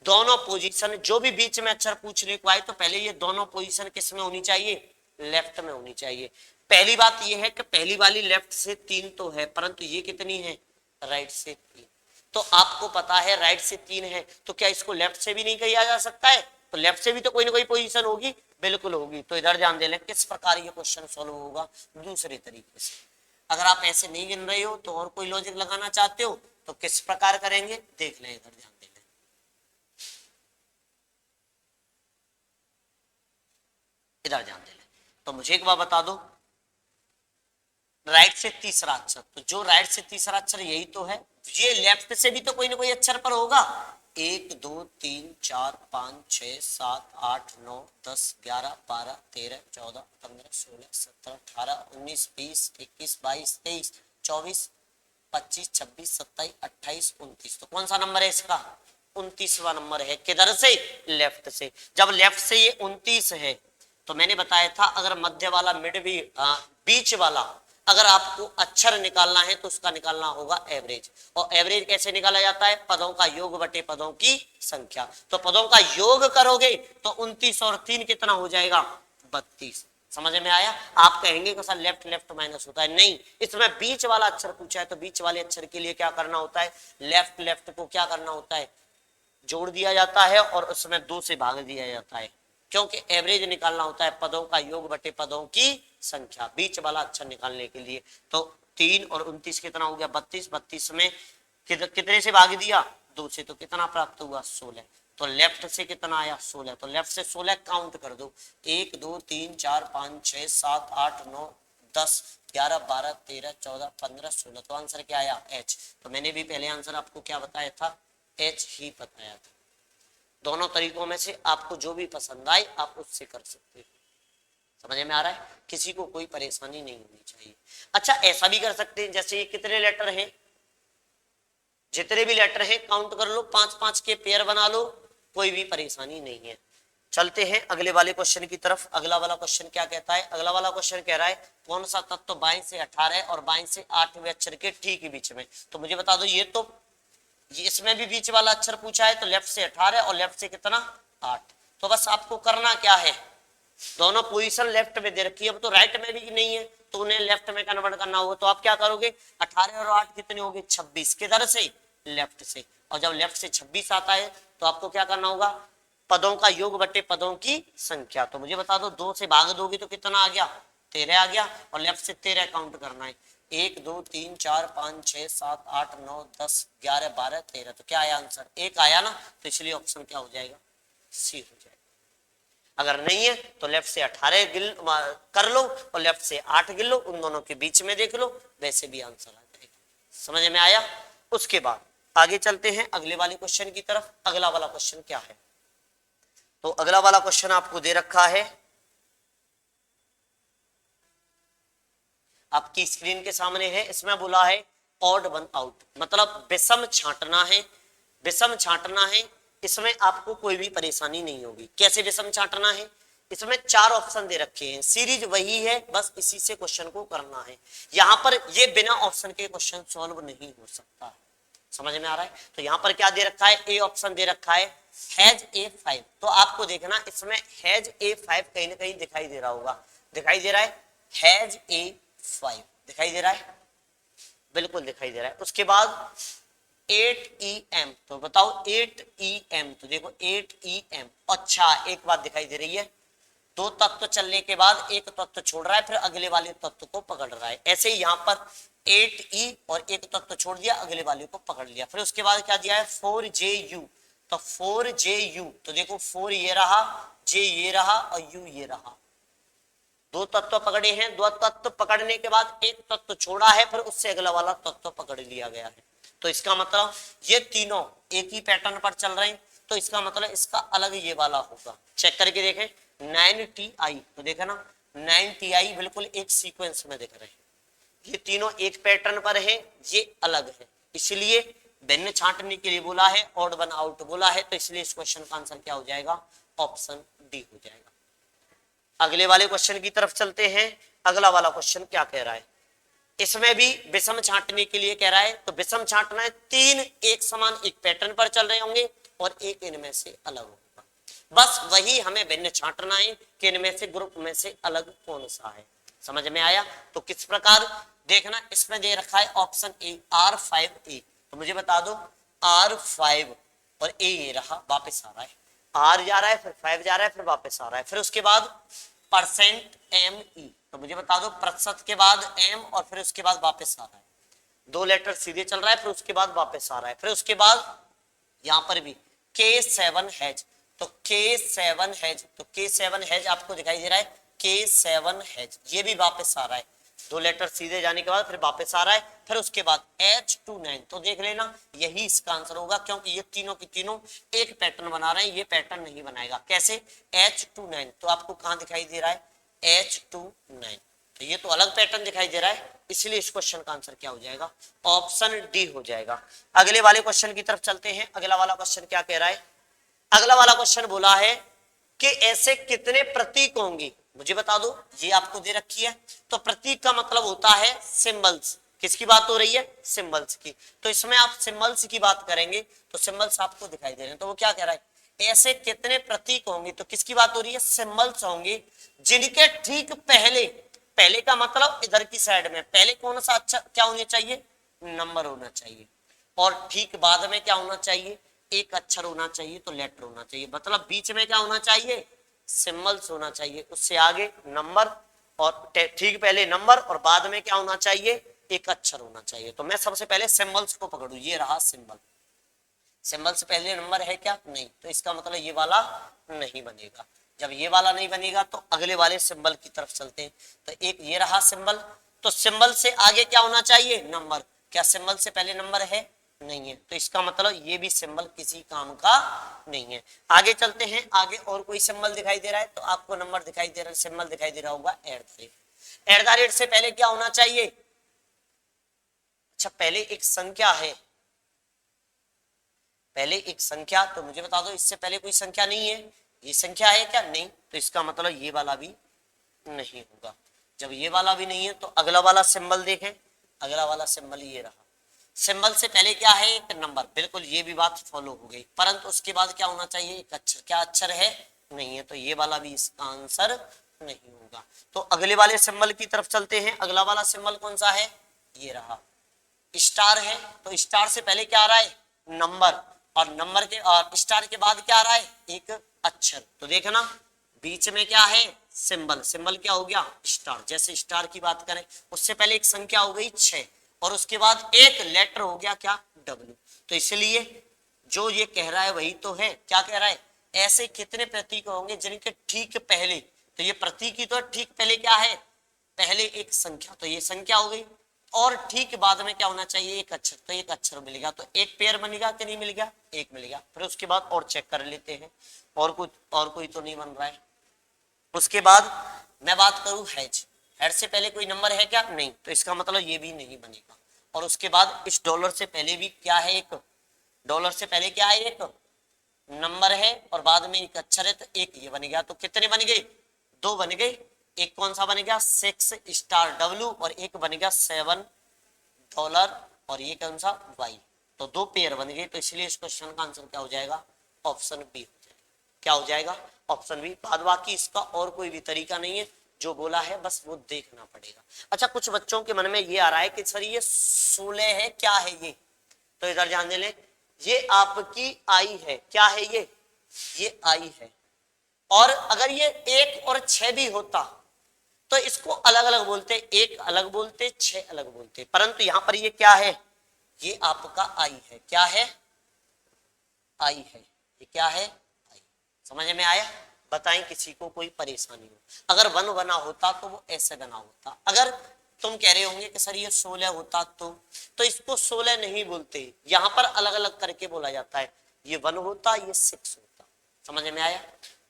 दोनों पोजीशन, जो भी बीच में अक्षर पूछने को आए तो पहले ये दोनों पोजीशन किस में होनी चाहिए, लेफ्ट में होनी चाहिए। पहली बात यह है कि पहली वाली लेफ्ट से 3 तो है, परंतु ये कितनी है, राइट से 3। तो आपको पता है राइट से 3 है, तो क्या इसको लेफ्ट से भी नहीं किया जा सकता है, तो लेफ्ट से भी तो कोई ना कोई पोजीशन होगी, बिल्कुल होगी। तो इधर ध्यान दे लें किस प्रकार ये क्वेश्चन सॉल्व होगा, दूसरे तरीके से। अगर आप ऐसे नहीं गिन रहे हो तो और कोई लॉजिक लगाना चाहते हो तो किस प्रकार करेंगे, देख लें, इधर ध्यान दे लें। इधर ध्यान दे लें, तो मुझे एक बार बता दो, राइट से तीसरा अक्षर, तो जो राइट से तीसरा अक्षर यही तो है, ये लेफ्ट से भी तो कोई ना कोई अक्षर पर होगा। 1 2 3 4 5 6 7 8 9 10 11 12 13 14 15 16 17 18 19 20 21 22 23 24 25 26 27 28 29, तो कौन सा नंबर है इसका? 29वां नंबर है। किधर से? लेफ्ट से। जब लेफ्ट से ये 29 है, तो मैंने बताया था अगर मध्य वाला मिड भी बीच वाला अगर आपको अक्षर निकालना है तो उसका निकालना होगा एवरेज। और एवरेज कैसे निकाला जाता है? पदों का योग बटे पदों की संख्या। तो पदों का योग करोगे तो 29 और 3 कितना हो जाएगा? 32। समझ में आया? आप कहेंगे कि सर लेफ्ट लेफ्ट माइनस होता है, नहीं, इसमें बीच वाला अक्षर पूछा है तो बीच वाले अक्षर के लिए क्या करना होता है? लेफ्ट लेफ्ट को क्या करना होता है? जोड़ दिया जाता है और उसमें 2 से भाग दिया जाता है, क्योंकि एवरेज निकालना होता है पदों का योग बटे पदों की संख्या, बीच वाला अक्षर निकालने के लिए। तो 3 और 29 कितना हो गया? 32। 32 में कितने से भाग दिया? 2 से, तो कितना प्राप्त हुआ? 16। तो लेफ्ट से कितना आया? 16। तो लेफ्ट से 16 काउंट कर दो, 1 2 3 4 5 6 7 8 9 10 11 12 13 14 15 16। तो आंसर क्या आया? एच। तो मैंने भी पहले आंसर आपको क्या बताया था? एच ही बताया था। दोनों तरीकों में से आपको जो भी पसंद आए आप उससे कर सकते हो। समझ में आ रहा है? किसी को कोई परेशानी नहीं होनी चाहिए। अच्छा, ऐसा भी कर सकते हैं, जैसे ये कितने लेटर हैं? जितने भी लेटर हैं काउंट कर लो, 5-5 के पेयर बना लो, कोई भी परेशानी नहीं है। चलते हैं अगले वाले क्वेश्चन की तरफ। अगला वाला क्वेश्चन क्या कहता है? अगला वाला क्वेश्चन कह रहा है कौन सा तत्व 22 से 18 और 22 से 8वें अक्षर के ठीक बीच में। तो मुझे बता दो, ये इसमें भी बीच वाला अक्षर पूछा है, तो लेफ्ट से 18 और लेफ्ट से कितना? 8। तो बस आपको करना क्या है? दोनों पोजीशन लेफ्ट में दे रखी है, अब तो राइट में भी नहीं है तो उन्हें लेफ्ट में कन्वर्ट करना होगा। तो आप क्या करोगे? 18 और 8 कितने हो गए? 26। किधर से? लेफ्ट से। और जब लेफ्ट से 26 आता है तो आपको क्या करना होगा? पदों का योग बटे पदों की संख्या। तो मुझे बता दो, 2 से भाग दोगे तो कितना आ गया? 13 आ गया। और लेफ्ट से 13 काउंट करना है, 1 2 3 4 5 6 7 8 9 10 11 12 13। तो क्या आया आंसर? 1 आया ना, तो इसलिए ऑप्शन क्या हो जाएगा? सी हो जाएगा। अगर नहीं है तो लेफ्ट से 18 गिल कर लो और लेफ्ट से 8 गिन लो, उन दोनों के बीच में देख लो, वैसे भी आंसर आ जाएगा। समझ में आया? उसके बाद आगे चलते हैं अगले वाले क्वेश्चन की तरफ। अगला वाला क्वेश्चन क्या है? तो अगला वाला क्वेश्चन आपको दे रखा है, आपकी स्क्रीन के सामने है। इसमें बोला है ऑड वन आउट, मतलब विषम छांटना है। विषम छांटना है, इसमें आपको कोई भी परेशानी नहीं होगी। कैसे विषम छांटना है? इसमें 4 ऑप्शन दे रखे हैं, सीरीज वही है, बस इसी से क्वेश्चन को करना है। यहां पर ये बिना ऑप्शन के क्वेश्चन सॉल्व नहीं हो सकता। समझ में आ रहा है? तो यहां पर क्या दे रखा है? ए ऑप्शन दे रखा है हैज A5। तो आपको देखना इसमें हैज A5 कहीं ना कहीं दिखाई दे रहा होगा। दिखाई दे रहा है? हैज A5 दिखाई दे रहा है? बिल्कुल दिखाई दे रहा है। उसके बाद 8EM, तो बताओ 8EM, तो देखो 8EM। अच्छा, एक बात दिखाई दे रही है, 2 तत्व चलने के बाद एक तत्व छोड़ रहा है, फिर अगले वाले तत्व को पकड़ रहा है। ऐसे ही यहाँ पर 8E और एक तत्व छोड़ दिया, अगले वाले को पकड़ लिया। फिर उसके बाद क्या दिया है? 4JU, तो 4JU, तो देखो 4 ये रहा, J ये रहा और U ये रहा। 2 तत्व पकड़े हैं, 2 तत्व पकड़ने के बाद एक तत्व छोड़ा है, फिर उससे अगला वाला तत्व पकड़ लिया गया है। तो इसका मतलब ये तीनों एक ही पैटर्न पर चल रहे हैं, तो इसका मतलब इसका अलग ये वाला होगा। चेक करके देखें, 9TI, तो देखा ना 9TI बिल्कुल एक सीक्वेंस में दिख रहे हैं। ये तीनों एक पैटर्न पर है, ये अलग है, इसलिए भिन्न छांटने के लिए बोला है, ऑड वन आउट बोला है। तो इसलिए इस क्वेश्चन का आंसर क्या हो जाएगा? ऑप्शन डी हो जाएगा। अगले वाले क्वेश्चन की तरफ चलते हैं। अगला वाला क्वेश्चन क्या कह रहा है? इसमें भी विषम छांटने के लिए कह रहा है। तो विषम छांटना है, 3 एक समान एक पैटर्न पर चल रहे होंगे और एक इनमें से अलग होगा। बस वही हमें भिन्न छांटना है कि इनमें से ग्रुप में से अलग कौन सा है। समझ में आया? तो किस प्रकार देखना, इसमें दे रखा है ऑप्शन ए R5A। तो मुझे बता दो R5 और A ये रहा, वापस आ रहा है, R जा रहा है, फिर 5 जा रहा है, फिर वापस आ रहा है। फिर उसके बाद %ME, तो मुझे बता दो प्रतिशत के बाद M और फिर उसके बाद वापस आ रहा है। 2 लेटर सीधे चल रहा है, फिर उसके बाद वापस आ रहा है। फिर उसके बाद यहां पर भी K7 हैज, तो K7 हैज, तो K7 हैज आपको दिखाई दे रहा है, K7 हैज ये भी वापस आ रहा है। दो लेटर सीधे जाने के बाद फिर वापस आ रहा है, फिर उसके बाद H29। तो देख लेना यही इसका आंसर होगा, क्योंकि ये तीनों की तीनों एक पैटर्न बना रहे हैं, ये पैटर्न नहीं बनाएगा। कैसे? H29 तो आपको कहां दिखाई दे रहा है? H29, तो ये तो अलग पैटर्न दिखाई दे रहा है, इसलिए इस क्वेश्चन का आंसर क्या हो जाएगा? ऑप्शन डी हो जाएगा। अगले वाले क्वेश्चन की तरफ चलते हैं। अगला वाला क्वेश्चन क्या कह रहा है? अगला वाला क्वेश्चन बोला है कि ऐसे कितने प्रतीक होंगे, मुझे बता दो। ये आपको दे रखी है, तो प्रतीक का मतलब होता है सिंबल्स। किसकी बात हो रही है? सिंबल्स की। तो इसमें आप सिंबल्स की बात करेंगे तो सिंबल्स आपको दिखाई दे रहे हैं। तो वो क्या कह रहा है? ऐसे कितने प्रतीक होंगे, तो किसकी बात हो रही है? सिंबल्स होंगे जिनके ठीक पहले, पहले का मतलब इधर की साइड में पहले कौन सा अच्छा क्या होना चाहिए? नंबर होना चाहिए। और ठीक बाद में क्या होना चाहिए? एक अक्षर होना चाहिए, तो लेटर होना चाहिए। मतलब बीच में क्या होना चाहिए? सिंबल्स होना चाहिए, उससे आगे नंबर, और ठीक पहले नंबर और बाद में क्या होना चाहिए? एक अक्षर होना चाहिए। तो मैं सबसे पहले सिंबल्स को पकड़ू, ये रहा सिंबल। सिंबल से पहले नंबर है क्या? नहीं, तो इसका मतलब ये वाला नहीं बनेगा। जब ये वाला नहीं बनेगा तो अगले वाले सिंबल की तरफ चलते हैं। तो एक ये रहा सिंबल, तो सिंबल से आगे क्या होना चाहिए? नंबर। क्या सिंबल से पहले नंबर है? नहीं है, तो इसका मतलब ये भी सिंबल किसी काम का नहीं है। आगे चलते हैं। आगे और कोई सिंबल दिखाई दे रहा है, तो आपको नंबर दिखाई दे रहा है, सिंबल दिखाई दे रहा होगा at the rate. At the rate से पहले क्या होना चाहिए? अच्छा, पहले एक संख्या है, पहले एक संख्या, तो मुझे बता दो इससे पहले कोई संख्या नहीं है। ये संख्या है क्या? नहीं, तो इसका मतलब ये वाला भी नहीं होगा। जब ये वाला भी नहीं है तो अगला वाला सिंबल देखें। अगला वाला सिंबल ये रहा। सिंबल से पहले क्या है? एक नंबर। बिल्कुल ये भी बात फॉलो हो गई, परंतु उसके बाद क्या होना चाहिए? एक अक्षर। क्या अक्षर है? नहीं है, तो ये वाला भी इसका आंसर नहीं होगा। तो अगले वाले सिंबल की तरफ चलते हैं। अगला वाला सिंबल कौन सा है? ये रहा, स्टार है। तो स्टार से पहले क्या आ रहा है? नंबर, और नंबर के और स्टार के बाद क्या आ रहा है? एक अक्षर। तो देखना बीच में क्या है? सिंबल। सिंबल क्या हो गया? स्टार। जैसे स्टार की बात करें, उससे पहले एक संख्या हो गई 6, और उसके बाद एक लेटर हो गया क्या? W। तो इसलिए जो ये कह रहा है वही तो है। क्या कह रहा है? ऐसे कितने प्रतीक होंगे जिनके ठीक पहले, तो ये प्रतीक की तो ठीक पहले क्या है? पहले एक संख्या, तो ये संख्या हो गई, और ठीक बाद में क्या होना चाहिए? एक अक्षर। तो एक अक्षर मिलेगा, तो एक पेयर बनेगा कि नहीं मिलेगा? एक मिलेगा। फिर उसके बाद और चेक कर लेते हैं, और कुछ और कोई तो नहीं बन रहा है। उसके बाद मैं बात करूं हैज, हैज से पहले कोई नंबर है क्या? नहीं, तो इसका मतलब ये भी नहीं बनेगा। और उसके बाद इस डॉलर से पहले भी क्या है? एक डॉलर से पहले क्या है? एक नंबर है, और बाद में एक अक्षर है, तो एक ये बन गया। तो कितने बन गए? 2 बन गए। एक कौन सा बन गया? 6 स्टार W, और एक बन गया $7, और ये कौन सा? Y। तो 2 पेयर बन गए। तो इसलिए इस क्वेश्चन का आंसर क्या हो जाएगा? ऑप्शन बी हो जाएगा। क्या हो जाएगा? Option B. बाद बाकी इसका और कोई भी तरीका नहीं है, जो बोला है बस वो देखना पड़ेगा। अच्छा, कुछ बच्चों के मन में ये आ रहा है कि सर ये 16 है, क्या है ये? तो इधर ध्यान दे लें, ये आपकी आई है। क्या है ये आई है। और अगर ये 1 और 6 भी होता तो इसको अलग अलग बोलते, 1 अलग बोलते, 6 अलग बोलते, परंतु यहां पर ये क्या है? ये आपका आई है। क्या है? आई है। ये क्या है? आई। समझ में आया? बताएं किसी को कोई परेशानी हो? अगर 1 बना होता तो वो ऐसे बना होता। अगर तुम कह रहे होंगे कि सर ये 16 होता तो इसको 16 नहीं बोलते, यहां पर अलग अलग करके बोला जाता है। ये 1 होता, ये 6 होता। समझ में आया?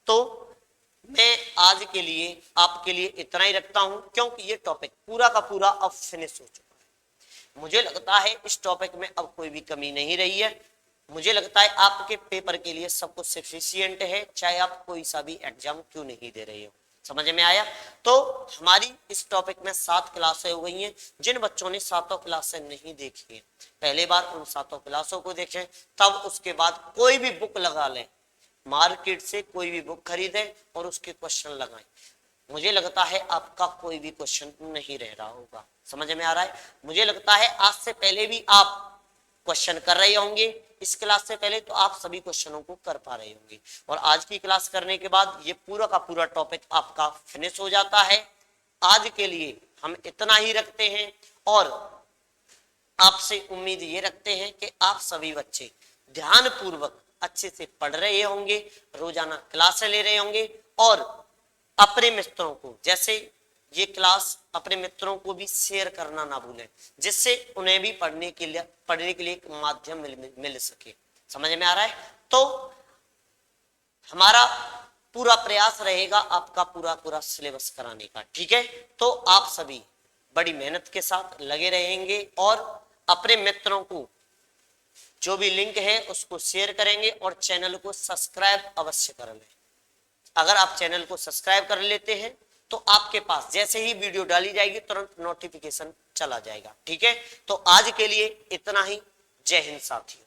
तो मैं आज के लिए आपके लिए इतना ही रखता हूं, क्योंकि ये टॉपिक पूरा का पूरा अब फिनिश हो चुका है। मुझे लगता है इस टॉपिक में अब कोई भी कमी नहीं रही है। मुझे लगता है आपके पेपर के लिए सब कुछ सफिशिएंट है, चाहे आप कोई सा भी एग्जाम क्यों नहीं दे रहे हो। समझ में आया? तो हमारी इस टॉपिक में 7 क्लासें हो गई हैं। जिन बच्चों ने 7 क्लासें नहीं देखी है, पहले बार उन 7 क्लासों को देखें, तब उसके बाद कोई भी बुक लगा लें, मार्केट से कोई भी बुक खरीदें और उसके क्वेश्चन लगाएं। मुझे लगता है आपका कोई भी क्वेश्चन नहीं रह रहा होगा। समझ में आ रहा है? मुझे लगता है आज से पहले भी आप क्वेश्चन कर रहे होंगे, इस क्लास से पहले तो आप सभी क्वेश्चनों को कर पा रहे होंगे, और आज की क्लास करने के बाद ये पूरा का पूरा टॉपिक आपका फिनिश हो जाता है। आज के लिए हम इतना ही रखते हैं, और आपसे उम्मीद ये रखते हैं कि आप सभी बच्चे ध्यान पूर्वक अच्छे से पढ़ रहे होंगे, रोजाना क्लासें ले रहे होंगे, और अपने मित्रों को, जैसे ये क्लास अपने मित्रों को भी शेयर करना ना भूलें, जिससे उन्हें भी पढ़ने के लिए एक माध्यम मिल सके। समझ में आ रहा है? तो हमारा पूरा प्रयास रहेगा आपका पूरा सिलेबस कराने का, ठीक है। तो आप सभी बड़ी मेहनत के साथ लगे रहेंगे और अपने मित्रों को जो भी लिंक है उसको शेयर करेंगे और चैनल को सब्सक्राइब अवश्य कर लें। अगर आप चैनल को सब्सक्राइब कर लेते हैं तो आपके पास जैसे ही वीडियो डाली जाएगी तुरंत नोटिफिकेशन चला जाएगा, ठीक है। तो आज के लिए इतना ही। जय हिंद साथियों।